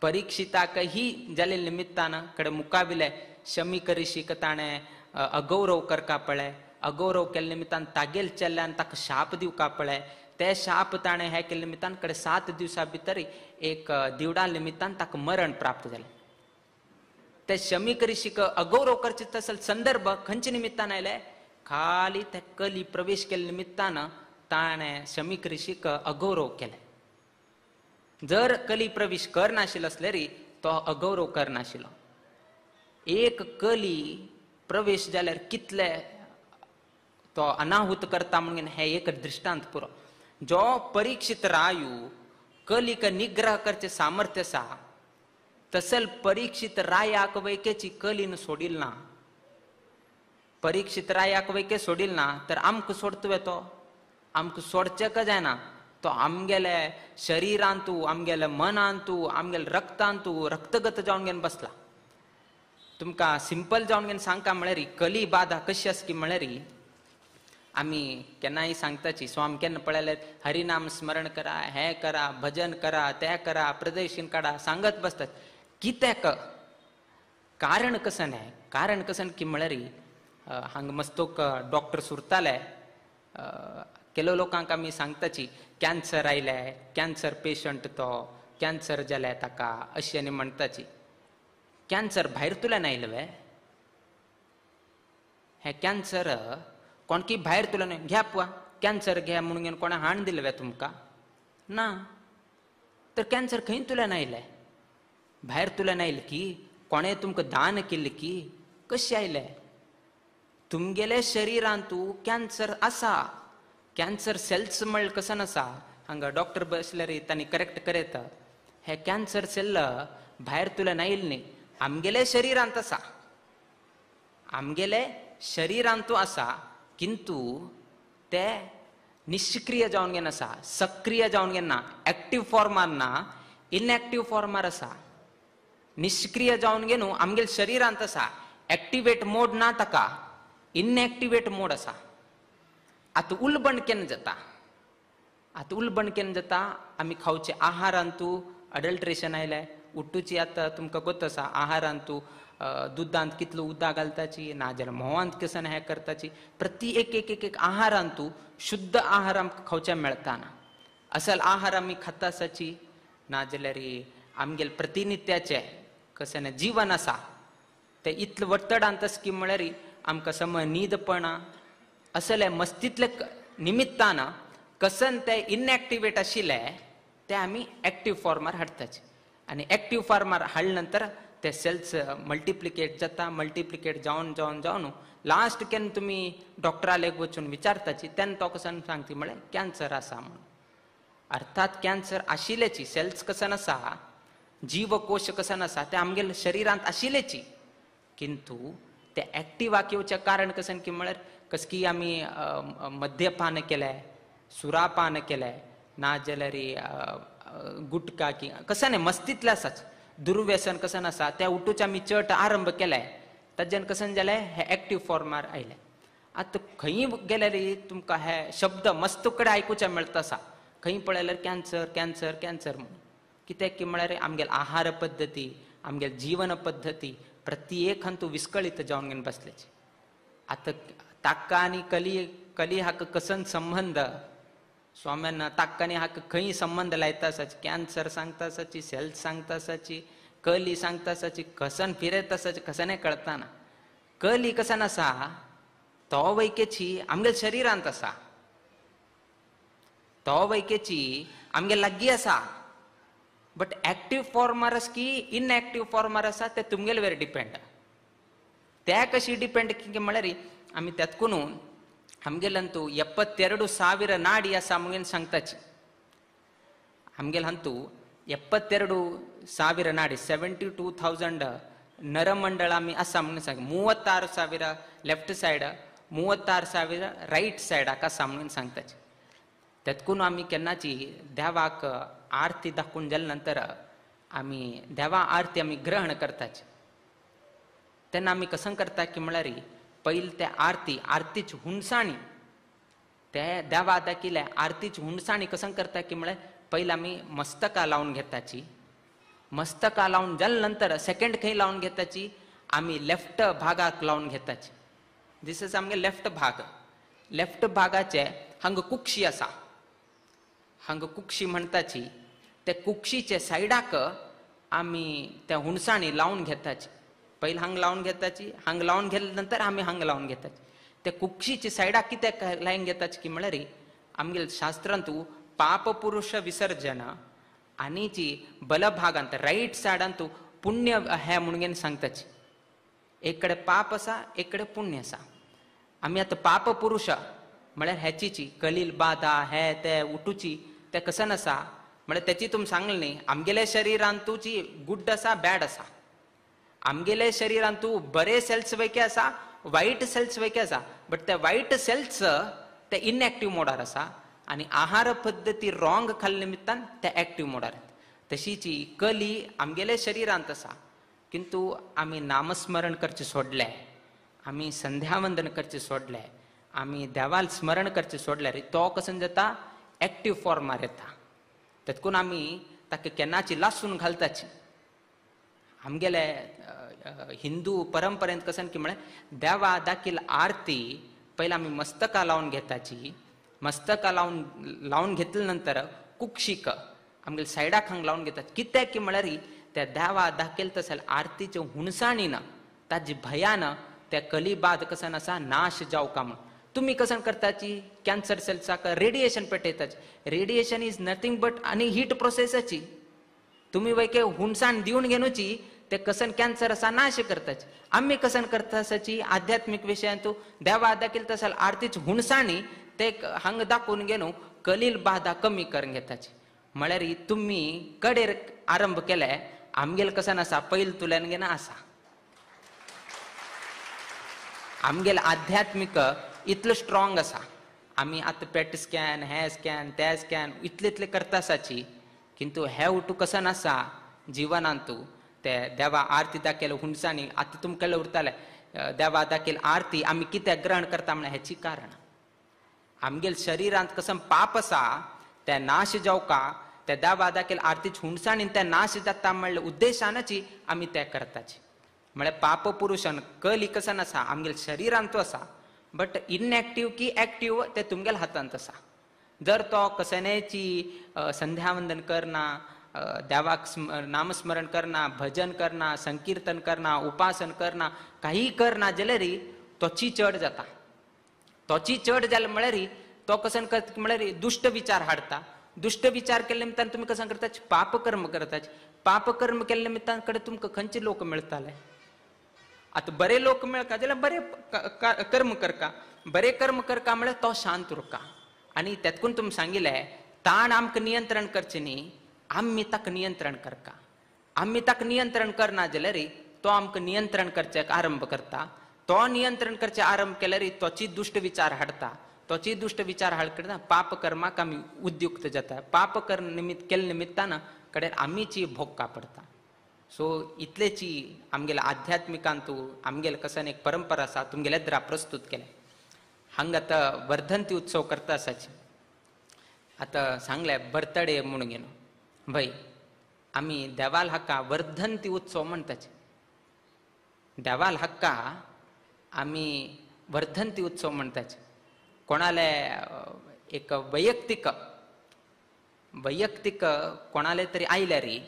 Speaker 1: परीक्षिताकही जाले निमित्तान कडे मुकाबिले शमीक ऋषीक ताणें अगौरव करका पळय. अगौरव केले निमित्तान तागेल चेल्ल्यान ताका शाप दिवका पळय. ते शाप ताणें हे केले निमित्तान कडे 7 दिवसां भितर एक दिवडा निमित्तान ताका मरण प्राप्त जालें. ते शमीक ऋषीक अगौरव करचे तसल संदर्भ खंयचे निमित्तान आयले खाली ते कली प्रवेश केले निमित्तान ताणें शमीक ऋषीक अगौरव केले. जर कली प्रवेश करनाशिल्लो असले रे तो अगौरव करनाशिल्लो. एक कली प्रवेश जाल्यार कितले तो अनाहूत करता म्हणून हे एक दृष्टांत पुरो. जो परीक्षित रायू कलीक निग्रह करचे सामर्थ्य आसा तसल परीक्षित रायाक वैकेची कलीन सोडील ना. परीक्षित रायाक वैके सोडील ना तर आमकां सोडतवे तो आमकां सोडचे का जायना. तो आमगेले शरिरांतू आमगेले मनांतू आमगेले रक्तांतू रक्तगत जावन घेवन बसला. तुमकां सिंपल जावन घेवन सांगता म्हळ्यार कली बाधा कशी आसा की म्हळ्यार आमी केन्नाय सांगताची. सो आमी केन्ना पळयल्यार हरिनाम स्मरण करा, हे करा, भजन करा, ते करा, प्रदर्शन काडा सांगत बसतात. कित्याक कारण कसन आहे. कारण कसन की म्हळ्यार हांगा मस्तोक डॉक्टर सुरताले केलो लोकांक आमी सांगताची कॅन्सर आयले, कॅन्सर पेशंट तो कॅन्सर जाले ताका अशी आनी म्हणटाची. कॅन्सर भायर तुल्यान आयले हे कॅन्सर कोणकी भायर तुल्यान घ्या पवा कॅन्सर घ्या म्हणून घेवन कोणा हाण दिले तुमकां ना. तर कॅन्सर खंय तुल्यान आयले भायर तुल्यान आयले की कोणें तुमकां दान केल्ले की कशें आयले. तुमगेले शरिरांतू कॅन्सर आसा. कॅन्सर सेल्स म्हळ्यार कसन आसा हांगा डॉक्टर बसल्यार तांणी करेक्ट करयता. हे कॅन्सर सेल भायर तुल्यान आयिल्ले न्ही आमगेले शरिरांत आसा. आमगेले शरिरांतू आसा किंतु ते निष्क्रिय जावन घेवन आसा, सक्रिय जावन घेवन ना, एक्टीव फॉर्मार ना, इनएक्टीव फॉर्मार आसा. निष्क्रिय जावन घेवन आमगेले शरिरांत आसा. एक्टिवेट मोड ना ताका, इनएक्टिवेट मोड आसा. आतां उलबण केन्ना जाता. आतां उलबण केन्ना जाता आमी खावचे आहारांतू अडल्ट्रेशन आयले. उट्टूची आतां तुमकां गोत आसा आहारांतू दुदांत कितलो उदक घालताची नाजाल्यार म्होवांत कसन हें करताची. प्रति एक आहारांतू शुद्ध आहार आमकां खावचे मेळटाना. असल आहार आमी खाता आसाची नाजाल्यार आमगेले प्रतिनित्याचे कसन जीवन आसा ते इतलें वट्टडांत आसा की म्हळ्यार आमकां समय न्हीदपणा असले मस्तितले निमित्तान कसन ते इनएक्टिवेट आशिल्ले ते आमी एक्टीव फॉर्मार हाडटाचे. आनी एक्टीव फॉर्मार हाडले नंतर ते सेल्स मल्टिप्लिकेट जाता. मल्टिप्लिकेट जावन जावन जावन लास्ट केन्ना तुमी डॉक्टराले वचून विचारताची तेन्ना तो कसन सांगता म्हळ्यार कॅन्सर आसा म्हणून. अर्थात कॅन्सर आशिल्लेची सेल्स कसन आसा जीवकोश कसन आसा ते आमगेले शरिरांत आशिल्लेची किंतु ते एक्टिवाक येवचे कारण कसन की म्हळ्यार कसकी आमी मद्यपान केले सुरापान केलाय ना जाल्यार गुटखा की कसं नाही मस्तीतले आसाच दुर्व्यसन कसं नसा त्या उठूच आमी चट आरंभ केलाय ताच्यान कसं जालें हे एक्टिव्ह फॉर्मार आयले. आतां खंय गेल्यार तुमकां हे शब्द मस्त कडेन आयकुचे मेळटा आसा. खंय पळयल्यार कॅन्सर कॅन्सर कॅन्सर म्हणून. कित्याक की म्हळ्यार आमगेल आहार पद्दती आमगेल जीवन पद्दती प्रत्येक हातूंत विस्कळीत जावन घेवन बसल्याची. आतां ताका आनी कली हाका कसन संबंध स्वाम्यान ताका आनी हाका खंय संबंध लायता आसाची. कॅन्सर सांगता आसाची, सेल्स सांगता आसाची, कली सांगता आसाची, कसन फिरत आसाची कसं कळतना. कली कसन आसा तो वैकेची आमगेल शरिरांत आसा, तो वैकेची आमगे लागीं आसा. बट एक्टिव्ह फॉर्मार आसा की इनएक्टिव्ह फॉर्मार आसा ते तुमगेले वेर डिपेंड. त्या कशी डिपेंड की म्हळ्यार आमी त्यातकून आमगेलंतू 72,000 नाडी आसा म्हणून सांगताची. आमगेल हंतू 72,000 नाडी 72,000 नरमंडळ आमी आसा म्हणून सांग. 36,000 लेफ्ट सायड 36,000 रायट सायडाक आसा म्हणून सांगताची. त्यातकून आमी केन्नाची देवाक आरती दाखोवन जाल्या नंतर आमी देवा आरती आमी ग्रहण करताची. तेन्ना आमी कसं करता की म्हळ्यार पयली ते आरतीची हुणसाणी ते देवा दाखयले आरतीची हुणसाणी कसं करता की म्हळ्यार पयली आमी मस्तका लावन घेताची. मस्तका लावन जाल्या नंतर सेकंड खंय लावन घेताची आमी लेफ्ट भागाक लावन घेताची. दिस इज आमगे लेफ्ट भाग. लेफ्ट भागाचे हांगा कुक्षी आसा, हांगा कुक्षी म्हणटाची. ते कुक्षीचे सायडाक आमी त्या हुणसाणी लावन घेताची. पयली हांगा लावन घेताची, हांगा लावन घेतल्या नंतर आमी हांगा लावन घेताची. ते कुक्षीच्या सायडाक कित्याक लावन घेताची की म्हळ्यार आमगे शास्त्रांतू पाप पुरुष विसर्जन आनी जी बलभागांत रायट सायडांतू पुण्य हे म्हणून सांगताची. एक कडेन पाप आसा एक कडेन पुण्य आसा. आमी आतां पाप पुरुश म्हळ्यार हेची कलील बाधा हे ते उठूची ते कसन आसा म्हळ्यार तेची तुमी सांगलें न्ही आमगेले शरिरांतूची गुड आसा बॅड आसा. आमगेले शरिरांतू बरे सेल्स वैके आसा वायट सेल्स वैके आसा. बट ते वायट सेल्स ते इनएक्टिव्ह मोडार आसा आनी आहार पद्दती रॉंग खाल्ले निमित्तान ते एक्टिव्ह मोडार. तशीची कली आमगेले शरिरांत आसा. किंतु आमी नामस्मरण करचें सोडलें, आमी संध्यावंदन करचें सोडलें, आमी देवाल स्मरण करचें सोडल्यार तो कसं जाता एक्टिव्ह फॉर्मार येता. तेतकून आमी ताका केन्नाची लासून घालताची. आमगेले हिंदू परंपरेंत कसं की म्हळ्यार देवा दाखील आरती पयली आमी मस्तका लावन घेताची. मस्तका लावन घेतल्या नंतर कुक्षीक आमगेले सायडाक हांगा लावन घेतात. कित्याक की म्हळ्यार त्या देवा दाखयल तशें आरतीच्या हुणसाणीन ताजी भयान त्या कलिबाद कसन आसा नाश जावका म्हूण. तुमी कसन करताची कॅन्सर सेल्साक रेडिएशन पेटयताची. रेडिएशन इज नथींग बट आनी हीट प्रोसेसाची. तुमी वैके हुणसाण दिवन घेवची ते कसन कॅन्सर आसा नाश करताची. आमी कसन करता आसाची आध्यात्मीक विशयांतू देवा दाखयल तशें आरतीची हुणसाणी ते हांगा दाखोवन घेवन कलील बाधा कमी करून घेताची. म्हळ्यार तुमी कडेर आरंभ केले आमगेल कसन आसा पयल तुल्यान घेना आसा. आमगेल आध्यात्मीक इतलो स्ट्रॉंग आसा. आमी आतां पेट स्कॅन हे स्कॅन ते स्कॅन इतले करता आसाची. किंतु हे उठू कसन आसा जिवनांतू ते देवा आरती दाखयल हुणसाणी आतां तुमकां उरताले देवा दाखयल आरती आमी कित्याक ग्रहण करता म्हळ्यार हेची कारण आमगेल शरिरांत कसं पाप आसा ते नाश जावका ते देवा दाखयल आरतीची हुणसाणीन ते नाश जाता म्हणल्या उद्देशानची आमी ते करताची. म्हळ्यार पाप पुरुषान कली कसन आसा आमगेल शरिरांतू आसा बट इनएक्टिव्ह की एक्टिव्ह ते तुमगेल्या हातांत आसा. जर तो कसनेची संध्यावंदन करना, देवाक नामस्मरण करना, भजन करना, संकीर्तन करना, उपासन करना, काही करना जाल्यार तोची चड जाता. तोची चड जाले म्हळ्यार तो कसन करता म्हळ्यार दुष्ट विचार हाडटा. दुष्ट विचार केल्ले निमित्तान तुमी कसन करताचे पाप कर्म करताचे. पाप कर्म केल्ले निमित्तान कडेन तुमकां खंयचे लोक मेळटाले. आतां बरे लोक मेळका जाल्यार बरे कर्म करका. बरे कर्म करका म्हळ्यार तो शांत उरका. आनी तेतकून तुमी सांगिल्लें ताण आमकां नियंत्रण करचें न्ही आमी ताका नियंत्रण करका. आमी ताका नियंत्रण करना जाल्यार तो आमकां नियंत्रण करचें आरंभ करता. तो नियंत्रण करचें आरंभ केल्यार तोची दुश्ट विचार हाडटा. तोची दुष्ट विचार हाळ करता पाप कर्माक आमी उद्युक्त जाता पाप कर निमित्त केल्या निमित्तान कडेन आमीची भोग कापडता. सो इतलेची आमगेल्या आध्यात्मिकांतू आमगेले कसन एक परंपरा आसा तुमगेले द्रा प्रस्तुत केले. हांग आतां वर्धंती उत्सव करता आसाची आतां सांगले बर्थडे म्हणून घेवन भय आमी देवाल हाका वर्धंती उत्सव म्हणटाचे. देवाल हाका आमी वर्धंती उत्सव म्हणटाचे. कोणाले एक वैयक्तिक कोणाले तरी आयल्या री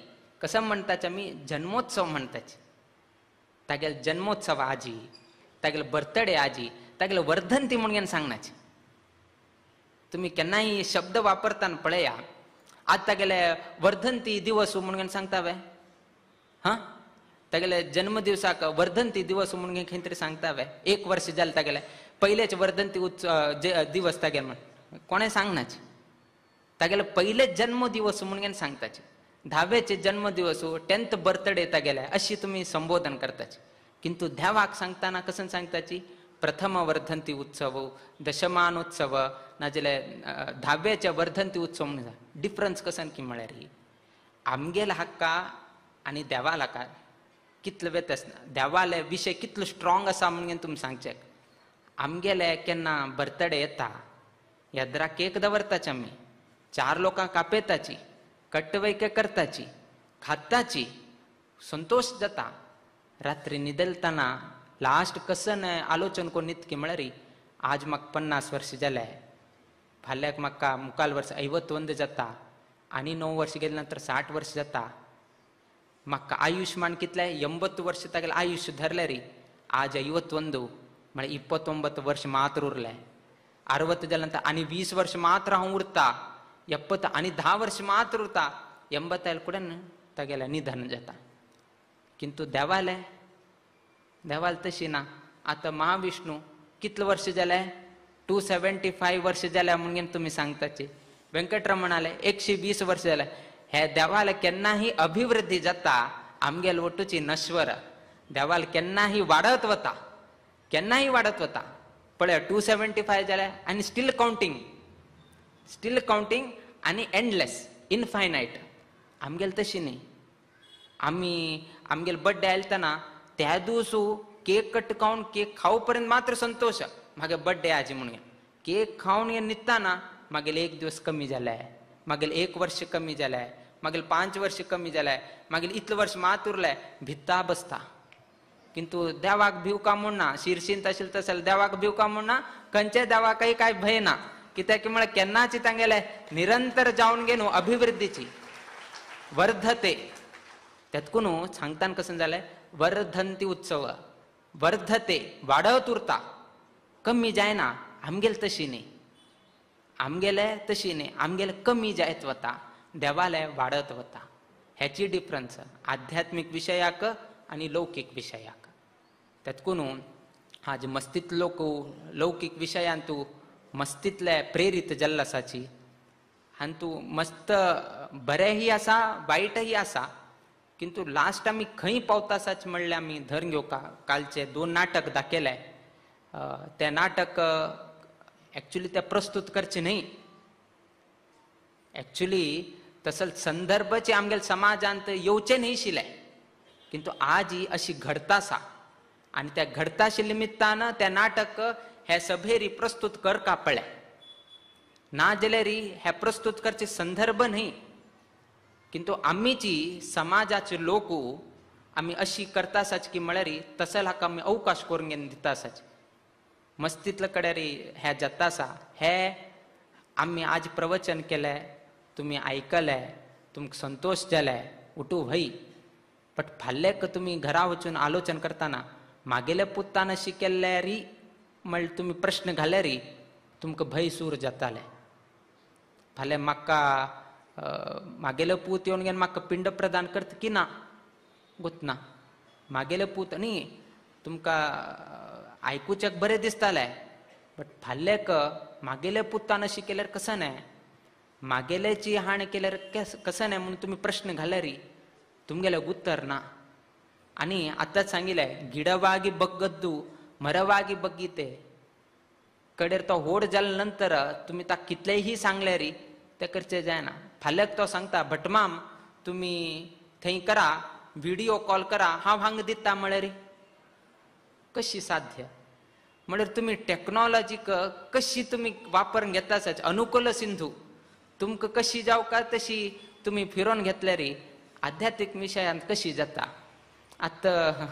Speaker 1: कसं म्हणटाचे आमी जन्मोत्सव म्हणटाचे. तागेले जन्मोत्सव आजी तागेले बर्थडे आजी तागेले वर्धंती म्हणून सांगनाचे. तुम्ही केन्नाय शब्द वापरताना पळया आज तागेले वर्धंती दिवस म्हणून सांगतावे हां तागेले जन्मदिवसाक वर्धंती दिवस म्हणून खंय तरी सांगतावे. 1 वर्ष जालें तागेले पयलेच वर्धंती उत्सव दिवस तागेले म्हण कोणें सांगनाचे. तागेले पयलेच जन्मदिवस म्हणून सांगताचे. 10वेचे जन्मदिवस 10th बर्थडे तागेले अशी तुम्ही संबोधन करताचे. किंतु देवाक सांगताना कसं सांगताची प्रथम वर्धंती उत्सव दशमानोत्सव नाजाल्यार 10वेचे वर्धंती उत्सव म्हणून डिफरन्स कसं की म्हळ्यार आमगेले हक्का आनी देवाल हाका कितलो व्यत्यास ना. देवाले विशय कितलो स्ट्रॉंग आसा म्हणून तुमी सांगचे. आमगेले केन्ना बर्थडे येता येद्रा केक दवरताचे आमी 4 लोकांक आपयताची कट्टवैके करताची खाताची संतोष जाता. रात्री न्हिदलतना लास्ट कसं आलोचन करून न्हिद की म्हळ्यार आज म्हाका 50 वर्ष जाले फाल्यांक म्हाका मुखाल वर्स 51 जाता आनी 9 वर्ष गेले नंतर 60 वर्ष जाता. म्हाका आयुश्मान कितले 80 वर्ष तागेले आयुश्य धरले री आज 51 म्हळ्यार 29 वर्ष मात्र उरले. 60 जाले नंतर आनी 20 वर्ष मात्र हांव उरता 70 आनी 10 वर्ष मात्र उरता 80 आयले कुडेन तागेले निधन जाता. किंतु देवाले तशी ना. आतां महाविष्णू कितले वर्ष जाले 275 वर्ष जाले म्हणून तुमी सांगताचे. व्यंकटरमणाले 120 वर्ष जाले. हे देवाले केन्नाही अभिवृद्धी जाता आमगेले वटूची नश्वर. देवाल केन्नाही वाडत वता पळय 275 जाले आनी स्टील काउंटींग आनी एंडलेस इनफायनायट. आमगेले तशी न्ही. आमगेले बर्थडे आयलतना त्या दिवस केक कट खावन केक खाव पर्यंत मात्र संतोष म्हागे बर्थडे आजी म्हणून केक खावन न्हिदताना मागेले 1 दिवस कमी जाले मागेले 1 वर्ष कमी जाले मागेले 5 वर्ष कमी जाले मागेले इतले वर्ष मात उरले भित्ता बसता. किंतु देवाक भिवका म्हणना शिरशीन तशें तशें देवाक भिवका म्हणना खंयचे देवाकय काय भंय ना. कित्याक म्हळ्यार केन्नाची तांगेले निरंतर जावन गे न्हू अभिवृद्धीची वर्धते. तेतकून सांगताना कसं जालें वर्धंती उत्सव वर्धते वाडत उरता कमी जायना. आमगेले तशी न्ही आमगेले कमी जायत वता देवाले वाडत वता. हेची डिफरन्स आध्यात्मिक विशयाक आनी लौकीक विशयाक. तेतकून आज मस्तीत लौकीक विशयान तूं मस्तीतले प्रेरीत जाल्लो आसाची आनी तूं मस्त बरेंय आसा वायटय आसा. किंतु लास्ट आमी खंय पावता आसाचे म्हणल्यार आमी धरून घेवका कालचे 2 नाटक दाखयले. ते नाटक एक्चुली ते प्रस्तुत करचे न्ही. एक्चुली तसले संदर्भचे आमगेले समाजांत येवचे न्हयशिल्ले. किंतु आज ही अशी घडता आसा आनी त्या घडता आशिल्ल्या निमित्तान ते नाटक हे सभेरी प्रस्तुत करका पळय. ना जाल्यार हे प्रस्तुत करचे संदर्भ न्ही. किंतु आमीची समाजाचे लोक आमी अशी करता आसाची की म्हळ्यार तसले हाका आमी अवकाश करून घेवन दिता आसाचे. मस्तीतले कडेन हे जाता आसा हे आमी आज प्रवचन केलें तुमी आयकले तुमकां संतोष जाले उठू भई. बट फाल्लेक तुमी घरा वचून आलोचन करतना मागेले पुतान अशी केल्ले री म्हळ्यार तुमी प्रश्न घाले री तुमकां भंय सूर जाताले. फाल्यां म्हाका मागेलो पूत येवन घेवन म्हाका पिंड प्रदान करता की ना गुतना. मागेलो पूत न्ही तुमकां आयकुच्याक बरें दिसतालें बट फाल्लेक मागेले पुतान अशी केल्यार कसं न्हय मागेलेची हाण केल्यार कसं न्हय म्हणून तुमी प्रश्न घाले री तुमगेले उत्तर ना. आनी आतांच सांगिल्लें गिडವಾಗಿ ಬಗ್ಗದ್ದು ಮರವಾಗಿ ಬಗ್ಗೀತೆ कडेर तो होड जाल्या नंतर तुम्ही ताका कितलेही सांगले री ते करचे जायना. फाल्याक तो सांगता भटमाम तुम्ही थंय करा, व्हिडिओ कॉल करा, हांव हांगा दिता म्हळ्यार कशी साध्य. म्हळ्यार तुम्ही टॅक्नॉलॉजीक कशी तुम्ही वापरून घेता. अनुकूल सिंधू तुमकां कशी जावका तशी तुम्ही फिरोवन घेतल्यार आध्यात्मिक विशयांत कशी जाता. आतां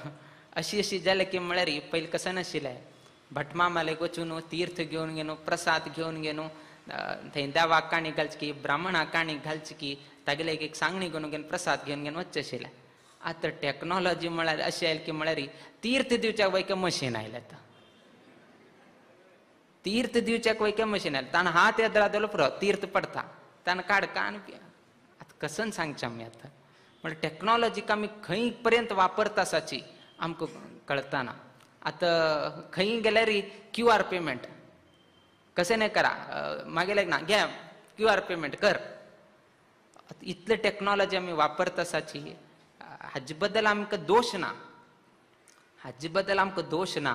Speaker 1: अशी जालें की म्हळ्यार पयलीं कसं नाशिल्लें. भटमामालेक वचून तीर्थ घेवन गेलो, प्रसाद घेवन गेलो, थंय देवाक काणी घालची की ब्राह्मणाक काणी घालची की तागेले एक सांगणी घेवन घेवन प्रसाद घेवन घेवन वचचें आशिल्लें. आतां टॅक्नॉलॉजी म्हळ्यार अशें आयलें की म्हळ्यार तीर्थ दिवच्या वयके मशीन आयलें. आतां तीर्थ दिवच्याक वयके मशीन आयलें. ताणें हात येद्रा जालो पुरो तीर्थ पडटा, ताणें काडका आनी आतां कसं सांगचें आमी. आतां म्हळ्यार टॅक्नॉलॉजीक आमी खंय पर्यंत वापरता आसाची आमकां कळतना. आतां खंय गेल्यार QR पेमेंट कशें नाही करा, मागेले ना घे QR पेमेंट कर. इतले टॅक्नॉलॉजी आमी वापरता आसाची हाजे बद्दल आमकां दोश ना, हाजे बद्दल आमकां दोश ना.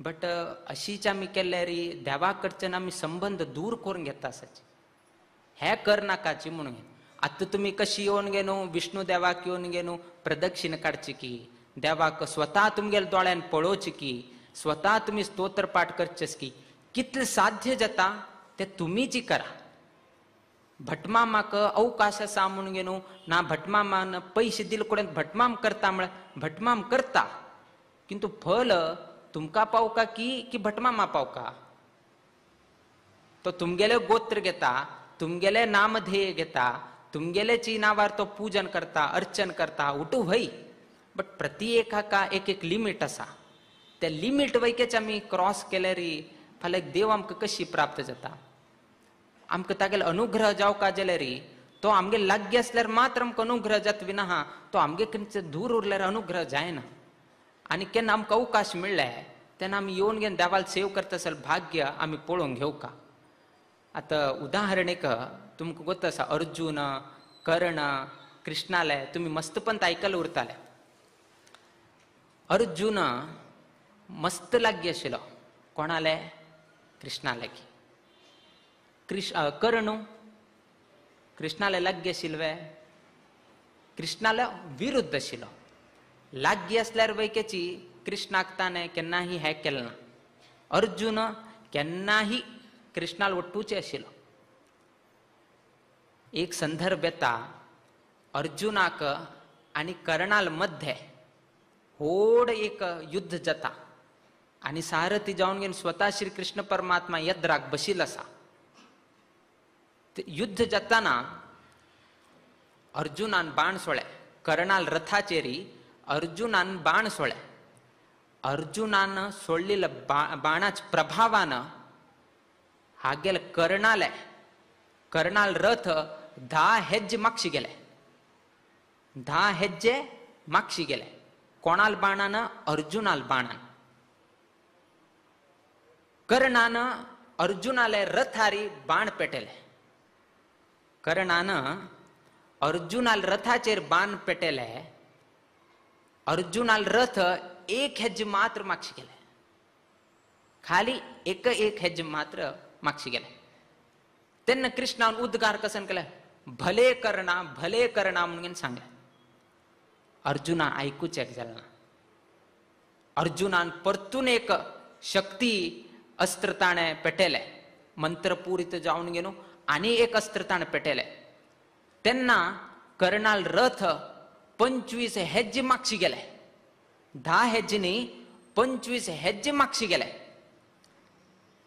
Speaker 1: बट अशीच आमी केल्यार देवा कडच्यान आमी संबंध दूर करून घेता आसाची. हे करनाकाची म्हणून. आतां तुमी कशी येवन गेलो विष्णू देवाक येवन गेलो प्रदक्षिण काडची की, देवाक स्वता तुमगेल्या दोळ्यान पळोवची की, स्वता तुमी स्तोत्र पाठ करचेस की, कितले साध्य जाता ते तुमीच करा. भटमामाक अवकाश आसा म्हणून गेलो ना, भटमामान पयशे दिले कडेन भटमाम करता म्हळ्यार भटमाम करता, किंतु फल तुमकां पावका की भटमामा पावका. तो तुमगेले गोत्र घेता, तुमगेले नामधेय घेता, तुमगेलेची नावार तो पूजन करता, अर्चन करता, उठू हय. बट प्रति एकाका एक लिमीट आसा. त्या लिमीट वयकेच आमी क्रॉस केल्यार फाल्यां देव आमकां कशी प्राप्त जाता. आमकां तागेलो अनुग्रह जावका जाल्यार तो आमगे लागीं आसल्यार मात्र आमकां अनुग्रह जाता, विना तो आमगे कडचे दूर उरल्यार अनुग्रह जायना. आनी केन्ना आमकां अवकाश मेळ्ळे तेन्ना आमी येवन घेवन देवाल सेव करता आसल्यार भाग्य आमी पळोवंक घेवका. आतां उदाहरणेक तुमकां गोत आसा अर्जून, कर्ण, कृष्णाले तुमी मस्तपंत आयकले उरताले. अर्जून मस्त लागीं आशिल्लो कोणाले? कृष्णा लागीं. कर्ण कृष्णाले लागीं आशिल्ले, कृष्णाला विरुद्ध आशिल्लो. लागीं आसल्यार वयकेची कृष्णाक ताणें केन्नाही हें केलें ना. अर्जून केन्नाही कृष्णाला वट्टूचे आशिल्लो. एक संदर्भ येता अर्जुनाक आनी कर्णाल मध्य व्हड एक युद्ध जाता आनी सारथी जावन घेवन स्वता श्री कृष्ण परमात्मा यद्राक बशिल्लो आसा. युद्ध जाताना अर्जुनान बाण सोळ्ळे, कर्णाल रथाचेरी अर्जुनान बाण सोळ्ळे. अर्जुनान सोडलेल्या बाणाच्या प्रभावान हागेल कर्णाल रथ 10 हेज्जे मागशी गेले. 10 हेज्जे मागशी गेले. कोणाल बाणान? अर्जुनाल बाणान. कर्णान अर्जुनाले रथारी बाण पेटयले. कर्णान अर्जुनाल रथाचेर बाण पेटयले. अर्जुनाल रथ एक हेज्जे मात्र मागशी गेले. खाली एक हेज्जे मात्र मागशी गेले. तेन्ना कृष्णान उद्गार कसन केले, भले कर्णा म्हणून सांगले. अर्जुना आयकूच एक जालें ना. अर्जुनान परतून एक शक्ती अस्त्र ताणें पेटयले. मंत्रपूरित जावन गेलो आनी एक अस्त्र ताणें पेटयले. तेन्ना कर्णाल रथ 25 हेज्जे मागशी गेले. 10 हेज्जे न्ही 25 हेज्जे मागशी गेले.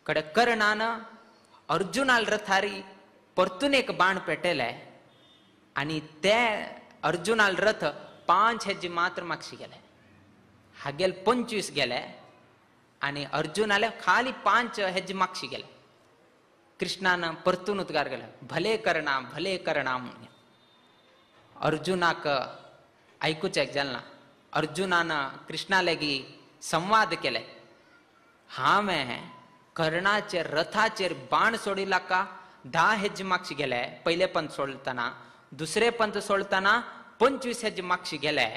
Speaker 1: कडे कर्णान अर्जुनाल रथारी परतून एक बाण पेटयले आनी ते अर्जुनाल रथ 5 हेज्जे मात्र मागशी गेले. हागेल 25 गेले आनी अर्जुनाले खाली 5 हेज्जे मागशी गेले. कृष्णान परतून उद्गार केले, भले कर्णा म्हणून. अर्जुनाक आयकूच एक जालें ना. अर्जुनान कृष्णा लागीं संवाद केले, हांवें कर्णाचे रथाचेर बाण सोडिला का 10 हेज्जे मागशी गेले पयले पंत सोडताना, दुसरे पंत सोडताना 25 हेज्जे मागशी गेले.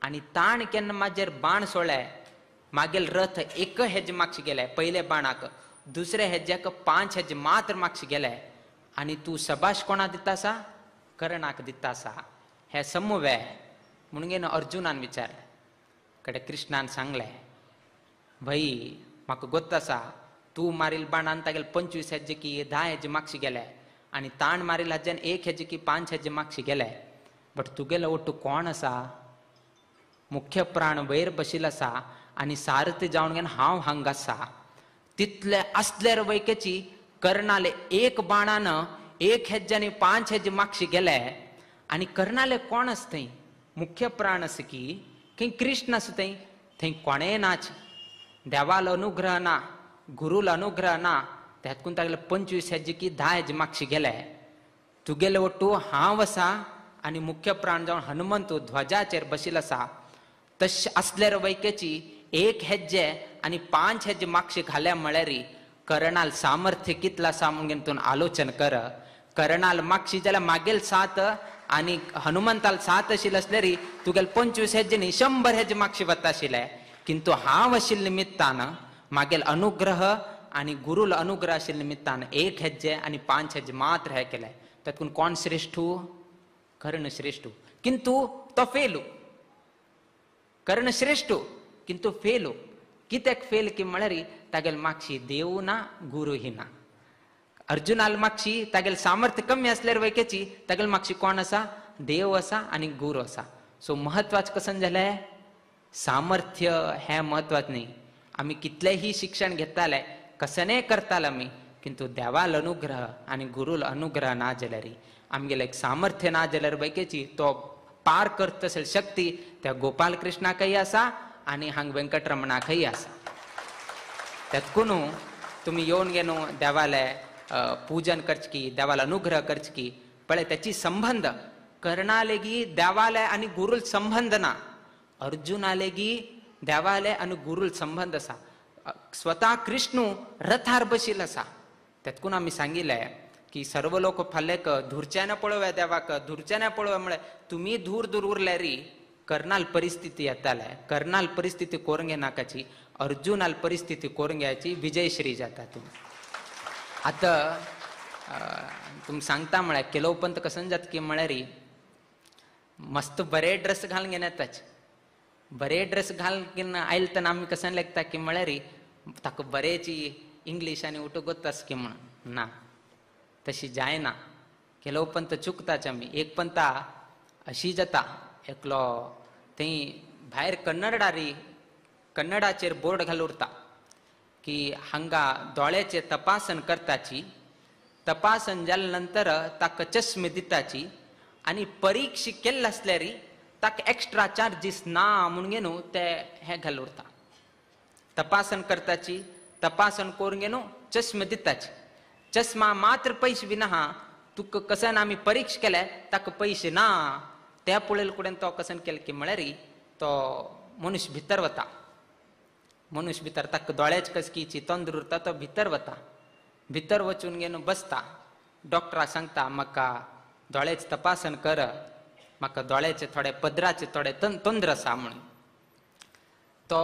Speaker 1: आनी ताण केन्ना म्हाजेर बाण सोडले मागेल रथ 1 हेज्जे मागशी गेले पयले बाणाक. दुसरे हेज्याक 5 हेज मात्र मागशी गेले आणि तू सबाश कोणा दितासा कर्णाक दितासा हे समवे म्हणून गेन अर्जुनान विचारले कडे कृष्णान सांगले भाई म्हाका गोत्त आसा तू मारील बाणान तागेल 25 हेज की 10 हेज मागशी गेले आणि ताण मारील हज्यान 1 हेज की 5 हेज मागशी गेले बट तुगेलो ओट्टू कोण आसा मुख्य प्राण वयर बशिल आसा आणि सारथी जावन घेन हांव हांगा आसा तितले असल्यार वैकेची कर्णाले 1 बाणान 1 हेज्यानी 5 हेज मागशी गेले आणि कर्णाले कोण आस थंय मुख्य प्राण आस की खंय कृष्ण आस थंय कोणेय नाच देवालो अनुग्रह ना गुरुल अनुग्रह ना त्यातकून तागेले 25 हेज की 10 हेज मागशी गेले तुगेले ओट्टू हांव आसा आणि मुख्य प्राण जावन हनुमंत ध्वजाचेर बशिल आसा तशें असल्यार वैकेची 1 हेज्जे आणि 5 हेज मागशी घाल्या म्हळ्यारी कर्णाल सामर्थ्य कितलं आसा म्हणून तूं आलोचन कर कर्णाल मागशी जाल्यार मागेल 7 आणि हनुमंताल 7 आशिल्ले असल्यारी तुगेल 25 हेज न्ही 100 हेज मागशी वता आशिल्ले किंतु हांव आशिल्ले निमित्तान मागेल अनुग्रह आणि गुरुल अनुग्रह आशिल्ले निमित्तान 1 हेज्जे आणि 5 हेज मात्र हे केले तातूंत कोण श्रेष्ठू कर्ण श्रेष्ठू किंतु तो फेलू कर्ण श्रेष्ठू किंतु फेलू कित्याक फेल की म्हळ्यारी तागेल मागशी देव ना गुरु ही ना अर्जुनाल मागशी तागेल सामर्थ्य कमी असल्यार वैकेची तागेल मागशी कोण आसा देव आसा आणि गुरु आसा सो महत्वाचें कसन जालें सामर्थ्य हे महत्वाचें न्ही आमी कितलेही शिक्षण घेताले कसने करताले आमी किंतु देवाल अनुग्रह आणि गुरुल अनुग्रह ना जाल्यार आमगेले एक सामर्थ्य ना जाल्यार वैकेची तो पार करता असेल शक्ती त्या गोपाल कृष्णाकय आसा आणि हांग वेंकटरमणाकय आसा त्यातकून तुम्ही येवन गेनो देवाले पूजन करचकी देवाला अनुग्रह करचकी पळय त्याची संबंध कर्णालेगी देवाले आणि गुरुल संबंध ना अर्जुनालेगी देवाले आणि गुरुल संबंध आसा स्वतः कृष्ण रथार बशिल आसा त्यातकून आमी सांगिल्ले की सर्व लोक फाल्लेक धुरच्याने पळोवया देवाक धुरच्याने पळोवया म्हळ्यार तुमी दूर दूर उरल्यारी कर्णाल परिस्थिती येताले कर्णाल परिस्थिती कोरंगे नाकाची अर्जुनाल परिस्थिती कोरंग्याची विजयश्री जाता तुम्ही आता तुम सांगता म्हळ्यार केलोपंत कसन जाता की म्हळ्यारी मस्त बरे ड्रेस घालून घेवन येताच बरे ड्रेस घालून घेवन आयले तेन्ना आमी कसन लेखता की म्हळ्यारी ताका बरेची इंग्लीश आनी उठो गोत्तास की म्हणून ना तशी जायना केलोपंत चुकताच आमी एक पंता अशी जाता एकलो थंय भायर कन्नडाचेर बोर्ड घालून उरता की हांगा दोळ्याचे तपासन करताची तपासन जाले नंतर ताका चश्मे दिताची आणि परीक्षा केल्ले असल्यारी ताका एक्स्ट्रा चार्जीस ना म्हणून घेवन ते हे घालून उरता तपासन करताची तपासन करून घेवन चश्मे दिताची चष्मा मात्र पैसे बी ना तुका कसन आमी परीक्षा केले ताका पैसे ना त्या पळयल कडेन तो कसन केले की म्हळ्यार तो मनुष्य भितर वता मनुष्य भितर ताका दोळ्याच कसकीची तंद्र उरता तो भितर वता भितर वचून घेवन बसता डॉक्टरा सांगता म्हाका दोळ्याचे तपासन कर म्हाका दोळ्याचे थोडे पदराचे थोडे तंद्र आसा म्हणून तो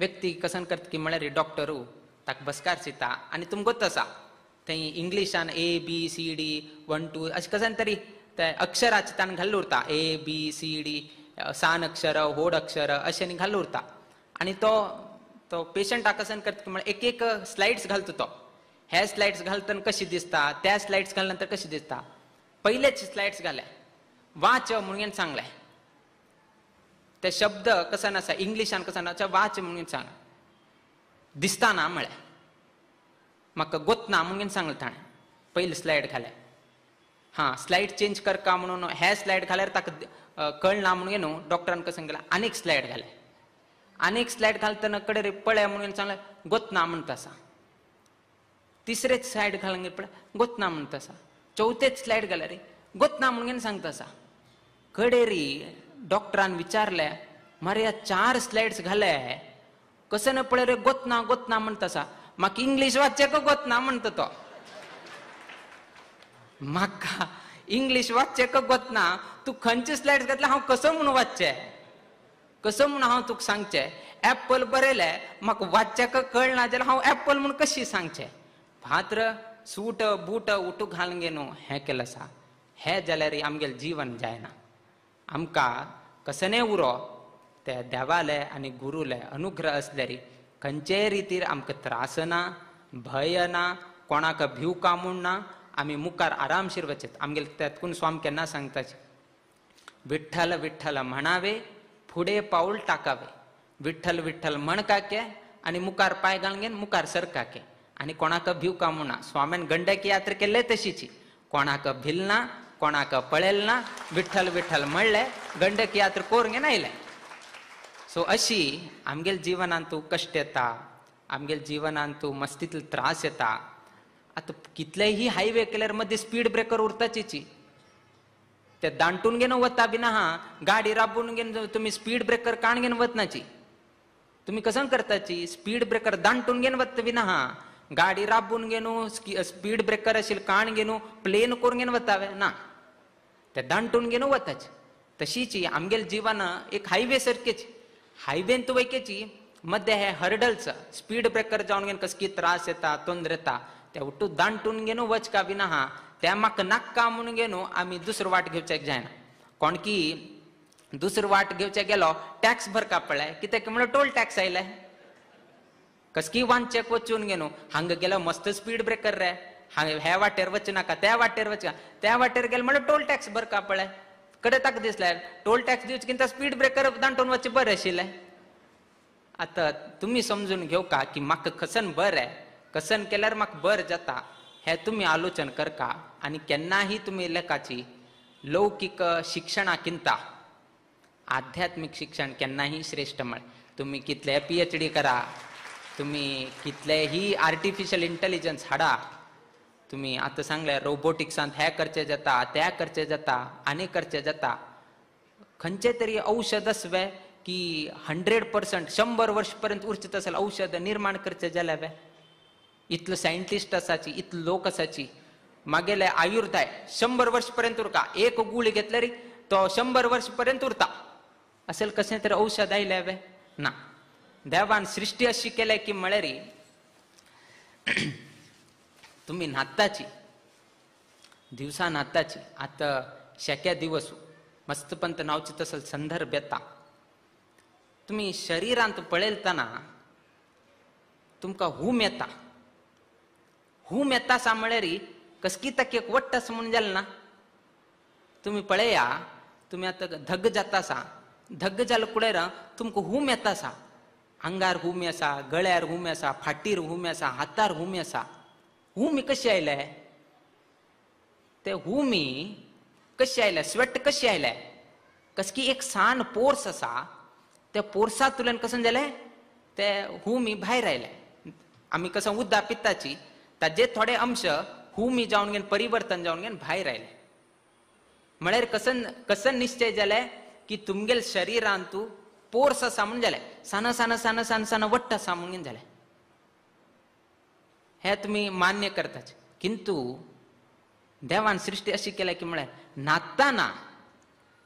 Speaker 1: व्यक्ती कसन करता की म्हळ्यार डॉक्टरू ताका बसकार चिता आनी तुमकां गोत आसा थंय इंग्लिशान ABCD 1 2 अशें कसन तरी ते अक्षराचे ताण घाल्ले उरता ABCD सान अक्षर होड अक्षर अशें न्ही घाल्ले उरता आनी तो पेशंटाक कसन करता म्हळ्यार एक एक स्लायड्स घालता तो हे स्लायड्स घालतना कशी दिसता त्या स्लायड्स घाल्या नंतर कशी दिसता पयलेच स्लायड्स घाले वाच म्हणून सांगले ते शब्द कसन आसा इंग्लिशान कसन आसा वाच म्हणून सांग दिसता ना म्हळ्यार म्हाका गोतना म्हणून सांगलें ताणें पयली स्लायड घाले हां स्लायड चेंज करका म्हणून हे स्लायड घाल्यार ताका कळना म्हणून न्हू डॉक्टरान कसन केलें आनीक स्लायड घाले आनीक स्लायड घालतना कडेन पळय म्हणून सांगलें गोतना म्हणत आसा तिसरेच स्लायड घालून पळय गोतना म्हणत आसा चौथेच स्लायड घाले रे गोतना म्हणून सांगता आसा कडे रे डॉक्टरान विचारले मारे 4 स्लायड्स घाले कसं न पळय रे गोतना गोतना म्हणत आसा म्हाका इंग्लीश वाचचे का गोतना म्हणता तो म्हाका इंग्लीश वाचचे का गोतना तू खंयचे स्लायड्स घातले हांव कसो म्हणून वाचचे कसो म्हणून हांव तुका सांगचे ऍपल बरयलें म्हाका वाचच्याक कळना जाल्यार हांव ऍपल म्हूण कशी सांगचें. भात्र सूट बूट उठू घालून गे न्हू हें केलें आसा, हें जाल्यार आमगेलें जीवन जायना. आमकां कसनय उरो ते देवाले आनी गुरुले अनुग्रह असल्यारी खंयचेय रितीर आमकां त्रास ना, भय ना, कोणाक भिव कामूण ना. आमी मुखार आरामशीर वचत. आमगेले तेतकून स्वामी केन्ना सांगताचे, विठ्ठल विठ्ठल म्हणावे, फुडें पाऊल टाकावे. विठ्ठल विठ्ठल म्हण काके आनी मुखार पांय घालून घेवन मुखार सरकाके. आनी कोणाक भिव कामूं ना. स्वामीन गंडकी यात्रा केल्ले तशीची. कोणाक भिलना, कोणाक पळेल ना, विठ्ठल विठ्ठल म्हणले, गंडकी यात्रा कोरून घेवन आयले. सो अशी आमगेल जिवनांतू कश्ट येता, आमगेल जिवनांतू मस्तीतले त्रास येता. आतां कितलेही हायवे केल्यार मदीं स्पीड ब्रेकर उरताची. ते दांटून घेवन वता बिना हा गाडी राबून घेवन तुम्ही स्पीड ब्रेकर काण घेवन वतनाची. तुम्ही कसं करताची, स्पीड ब्रेकर दांटून घेवन वता बिना हा गाडी राबून घेवन स्पीड ब्रेकर आशिल्ले काण घेवन प्लेन करून घेवन वतावे ना, ते दांटून घेवन वताचे. तशीची आमगेल जीवन एक हायवे सारकेची. हायवेन तू वयकेची मध्ये हे हर्डल्स स्पीड ब्रेकर जावन घेवन कसकी त्रास येता, तोंदर येता, ते उठू दांटून घेवन वचका बिना हा त्या म्हाका नाका म्हणून घेवन आमी दुसरो वाट घेवचेक जायना. कोण की दुसरो वाट घेवचे गेलो टॅक्स भरका पडले, कित्याक म्हणून टोल टॅक्स आयले. कसकी वांचेक वचून घेवन हांगा गेलो मस्त स्पीड ब्रेकर रे, हांगा ह्या वाटेर वचू नाका, त्या वाटेर वचू, त्या वाटेर गेलो म्हणून टोल टॅक्स भरका पडले. कडे ताका दिसले टोल टॅक्स दिवचे स्पीड ब्रेकर दांटून वचचे बरें आशिल्लें. आतां तुमी समजून घेवका की म्हाका कसन बरें, कसन केल्यार म्हाका बरें जाता हे तुम्ही आलोचन करका. आणि केन्नाही तुम्ही लेखाची लौकिक शिक्षणाकिंता आध्यात्मिक शिक्षण केन्नाही श्रेष्ठ म्हण. तुम्ही कितले PhD करा, तुम्ही कितलेही आर्टिफिशियल इंटेलिजन्स हाडा, तुम्ही आता सांगले रोबोटिक्सांत हे करचे जाता, त्या करचे जाता, आनी करचे जाता. खंयचे तरी औषध असवे की 100% 100 वर्ष पर्यंत उरचेत असेल औषध निर्माण करचे जाल्यार इतलो सायंटिस्ट असाची, इतलो लोक असाची. मागेले आयुर्दाय 100 वर्ष पर्यंत उरका, एक गुळी घेतल्यारी तो 100 वर्ष पर्यंत उरता. असेल कसे तरी औषध आयले हवे ना. देवान सृष्टी अशी केल्या की म्हळ्यारी तुम्ही न्हाताची दिवसा न्हाताची. आता शेक्या दिवस मस्त पंत नावची तसल संदर्भ येता. तुम्ही शरीरांत पळयतना तुमकां हूम येता. हूम येता सा म्हळ्यारी कसकी ताकी एक वट्ट असं म्हणून जालें ना. तुम्ही पळया, तुम्ही आता धग जाता सा, धग जाल कुडेर तुमकां हूम येता सा. आंगार हुमी आसा, गळ्यार हुमी आसा, फाटीर हुमी आसा, हातार हुमी आसा. हुमी कशी आयले, ते हुमी कशी आयले, स्वेट कशी आयले, कसकी एक सान पोर्स आसा, त्या पोर्सांतल्यान कसन जालें ते हुमी भायर आयले. आमी कसं उद्दा पित्ताची ताजे थोडे अंश हुमी जावन घेवन परिवर्तन जावन घेवन भायर आयले. म्हळ्यार कसन निश्चय जाले की तुमगेल शरिरांत पोर्स आसा म्हणून जालें, San San San San San वट्ट आसा म्हणून जालें. हे तुम्ही मान्य करताच. किंतु देवान सृष्टी अशी केल्या की म्हळ्यार न्हाताना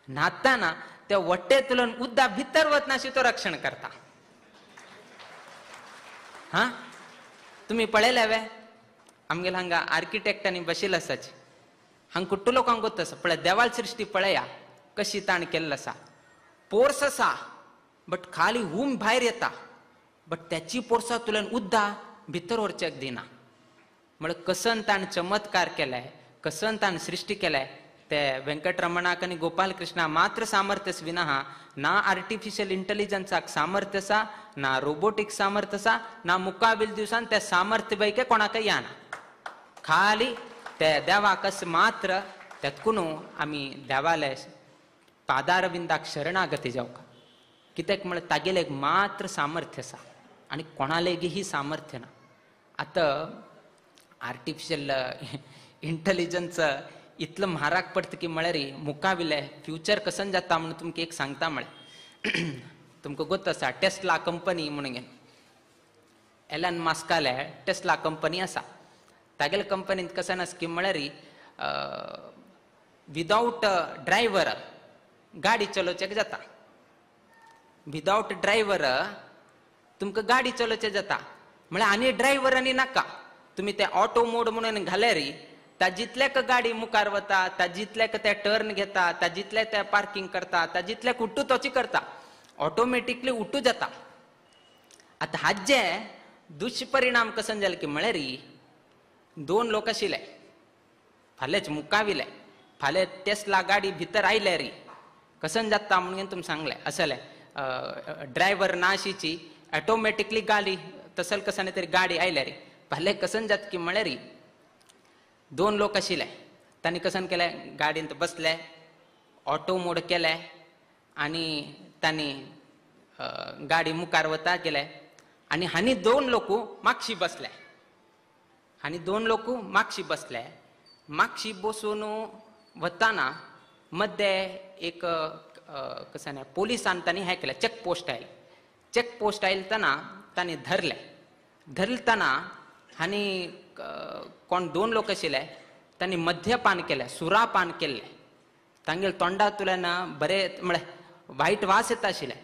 Speaker 1: न्हाताना त्या वट्टेंतल्यान उद्दा भितर वचनाशी तो रक्षण करता. हा तुम्ही पळयले हांवें आमगेले हांगा आर्किटेक्टांनी बशिल्लो आसाची. हांगा कुट्टू लोकांक गोत आसा पळय देवाल सृष्टी पळया कशी ताण केल्लो आसा. पोर्स आसा बट खाली हूम भायर येता, बट त्याची पोर्सांतल्यान उद्दा भितर व्हरचेक दिना. म्हळ्यार कसन ताण चमत्कार केलाय, कसन ताण सृष्टी केलाय. ते व्यंकटरमणाक आनी गोपाल कृष्णा मात्र सामर्थ्यस विना हा ना आर्टिफिशियल इंटेलिजन्साक सामर्थ्य आसा, ना रोबोटिक सामर्थ्य आसा, ना मुकाबील दिवसान ते सामर्थ्य पैकी कोणाक याना. खाली ते देवाकस मात्र त्यातकून आमी देवाले पादारविंदाक शरणागती जावका. कित्याक म्हळ्यार तागेले एक मात्र सामर्थ्य आसा आनी कोणालेगी सामर्थ्य ना. आतां आर्टिफिशियल इंटेलिजन्स इतलो म्हारग पडटा की म्हळ्यार मुकाविले फ्युचर कसन जाता म्हणून तुमकां एक सांगता. म्हळ्यार तुमकां गोत आसा टेस्ला कंपनी म्हणून घेवन एलन मस्काले टेस्ला कंपनी आसा. तागेले कंपनींत कसन आसा की म्हळ्यार विदाउट ड्रायव्हर गाडी चलोवचेक जाता. विदाउट ड्रायव्हर तुमकां गाडी चलोवचें जाता म्हळ्यार आनी ड्रायव्हरांनी नाका तुम्ही ते ऑटो मोड म्हणून घाल्यारी ताजितल्याक गाडी मुखार वता ताजितल्याक ते टर्न घेता ताजितले ते पार्किंग करता ताजितल्याक उट्टू तोची करता ऑटोमॅटिकली उट्टू जाता. आता हाजे दुष्परिणाम कसन जाले की म्हळ्यार 2 लोक आशिल्ले फाल्यांच मुक्काविले फाल्यां टेस्ला गाडी भितर आयले री कसन जाता म्हणून तुमी सांगले असले ड्रायव्हर ना आशिची ऑटोमॅटिकली गाडी तसल कसाने तरी गाडी आयल्या री फाल्यां कसन जाता की म्हळ्यार 2 लोक आशिल्ले तांणी कसन केलें गाडयेंत बसले ऑटो मोड केले आनी तांणी गाडी मुखार वता गेले आनी हांणी 2 लोक मागशी बसले आनी 2 लोक मागशी बसले मागशी बसून वताना मध्ये एक कसाने पोलिसान तांणी हें केलें चेक पोस्ट आयले तेन्ना तांणी धरतना हांणी कोण 2 लोक आशिल्ले तांणी मद्यपान केलें सुरापान केल्लें तांगेले तोंडांतल्यान बरें म्हळ्यार वायट वास येता आशिल्ले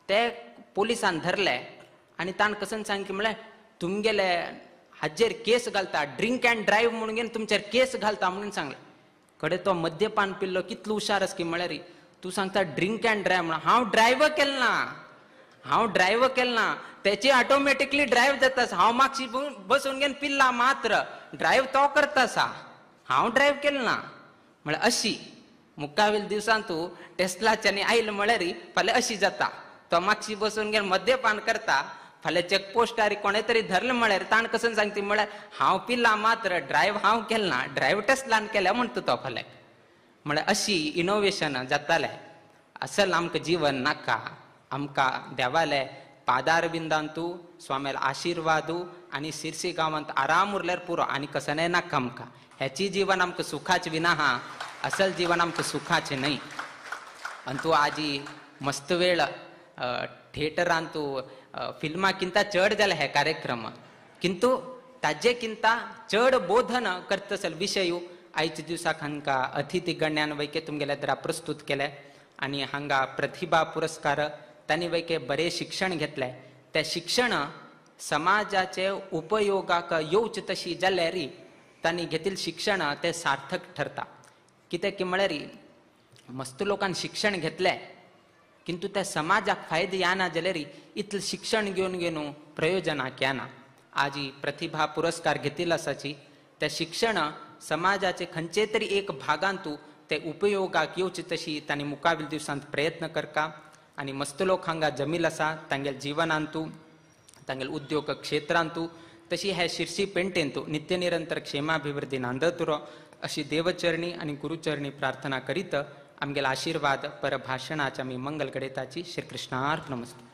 Speaker 1: ते पोलिसान धरले आनी ताणें कसन सांगलें म्हळ्यार तुमगेले हाजेर केस घालता ड्रिंक अँड ड्रायव्ह म्हणून घेवन तुमचेर केस घालता म्हणून सांगलें. कडेन तो मद्यपान पिल्लो कितलो हुशार आसा की म्हळ्यार तूं सांगता ड्रिंक अँड ड्रायव्ह म्हणून हांव ड्रायव्ह केलें ना त्याची ऑटोमॅटिकली ड्रायव्ह जाता हांव मागशी बसून घेवन पिल्ला मात्र ड्रायव्ह तो करता आसा हांव ड्रायव्ह केलें ना म्हळ्यार अशी मुक्कावेल दिवसां तूं टेस्लाच्यानी आयले म्हळ्यार फाल्यां अशी जाता तो मागशी बसून घेवन मद्यपान करता फाल्यां चेकपोस्टार कोणें तरी धरलें म्हळ्यार ताणें कसन सांगता म्हळ्यार हांव पिल्ला मात्र ड्रायव्ह हांव केलें ना ड्रायव्ह टेस्लान केलें म्हणटा तो फाल्यां म्हळ्यार अशी इनोवेशन जातालें. असल आमकां जीवन नाका आमकां देवाले पादार बिंदांतू स्वाम्याल आशिर्वादू आनी शिरसी गांवांत आराम उरल्यार पुरो आनी कसनय नाका आमकां हेची जीवन आमकां सुखाचें विना हा असल जीवन आमकां सुखाचें न्हय. आनी तूं आजी मस्त वेळ थिएटरांत फिल्माकिंता चड जाले हे कार्यक्रम किंतु ताजेकिंता चड बोधन करता असल विशय आयच्या दिवसाक हांकां अतिथी गण्यान वैके तुमगेले द्वारा प्रस्तुत केले आनी हांगा प्रतिभा पुरस्कार तांणी वैके बरें शिक्षण घेतलें तें शिक्षण समाजाचे उपयोगाक येवचे तशी जाल्यार तांणी घेतिल्लें शिक्षण तें सार्थक ठरता. कित्याक की म्हळ्यार मस्त लोकांनी शिक्षण घेतलें किंतु त्या समाजाक फायदो येना जाल्यार इतलें शिक्षण घेवन प्रयोजनाक येना. आज ही प्रतिभा पुरस्कार घेतिल्लो आसाची त्या शिक्षण समाजाचे खंयचे तरी एक भागांतू ते उपयोगाक येवचे तशी तांणी मुखावेल दिवसांत प्रयत्न करता आनी मस्त लोक हांगा जमील आसा तांगेल्या जिवनांतू तांगेल्या उद्योग क्षेत्रांतू तशी हे शिरसी पेंटेंतू नित्य निरंतर क्षेमाभिवृद्धी नांदतुरो अशी देवचरणी आनी गुरुचरणी प्रार्थना करीत आमगेलो आशीर्वाद पर भाशणाचे आमी मंगल घडयताची श्री कृष्णार्पणमस्तु.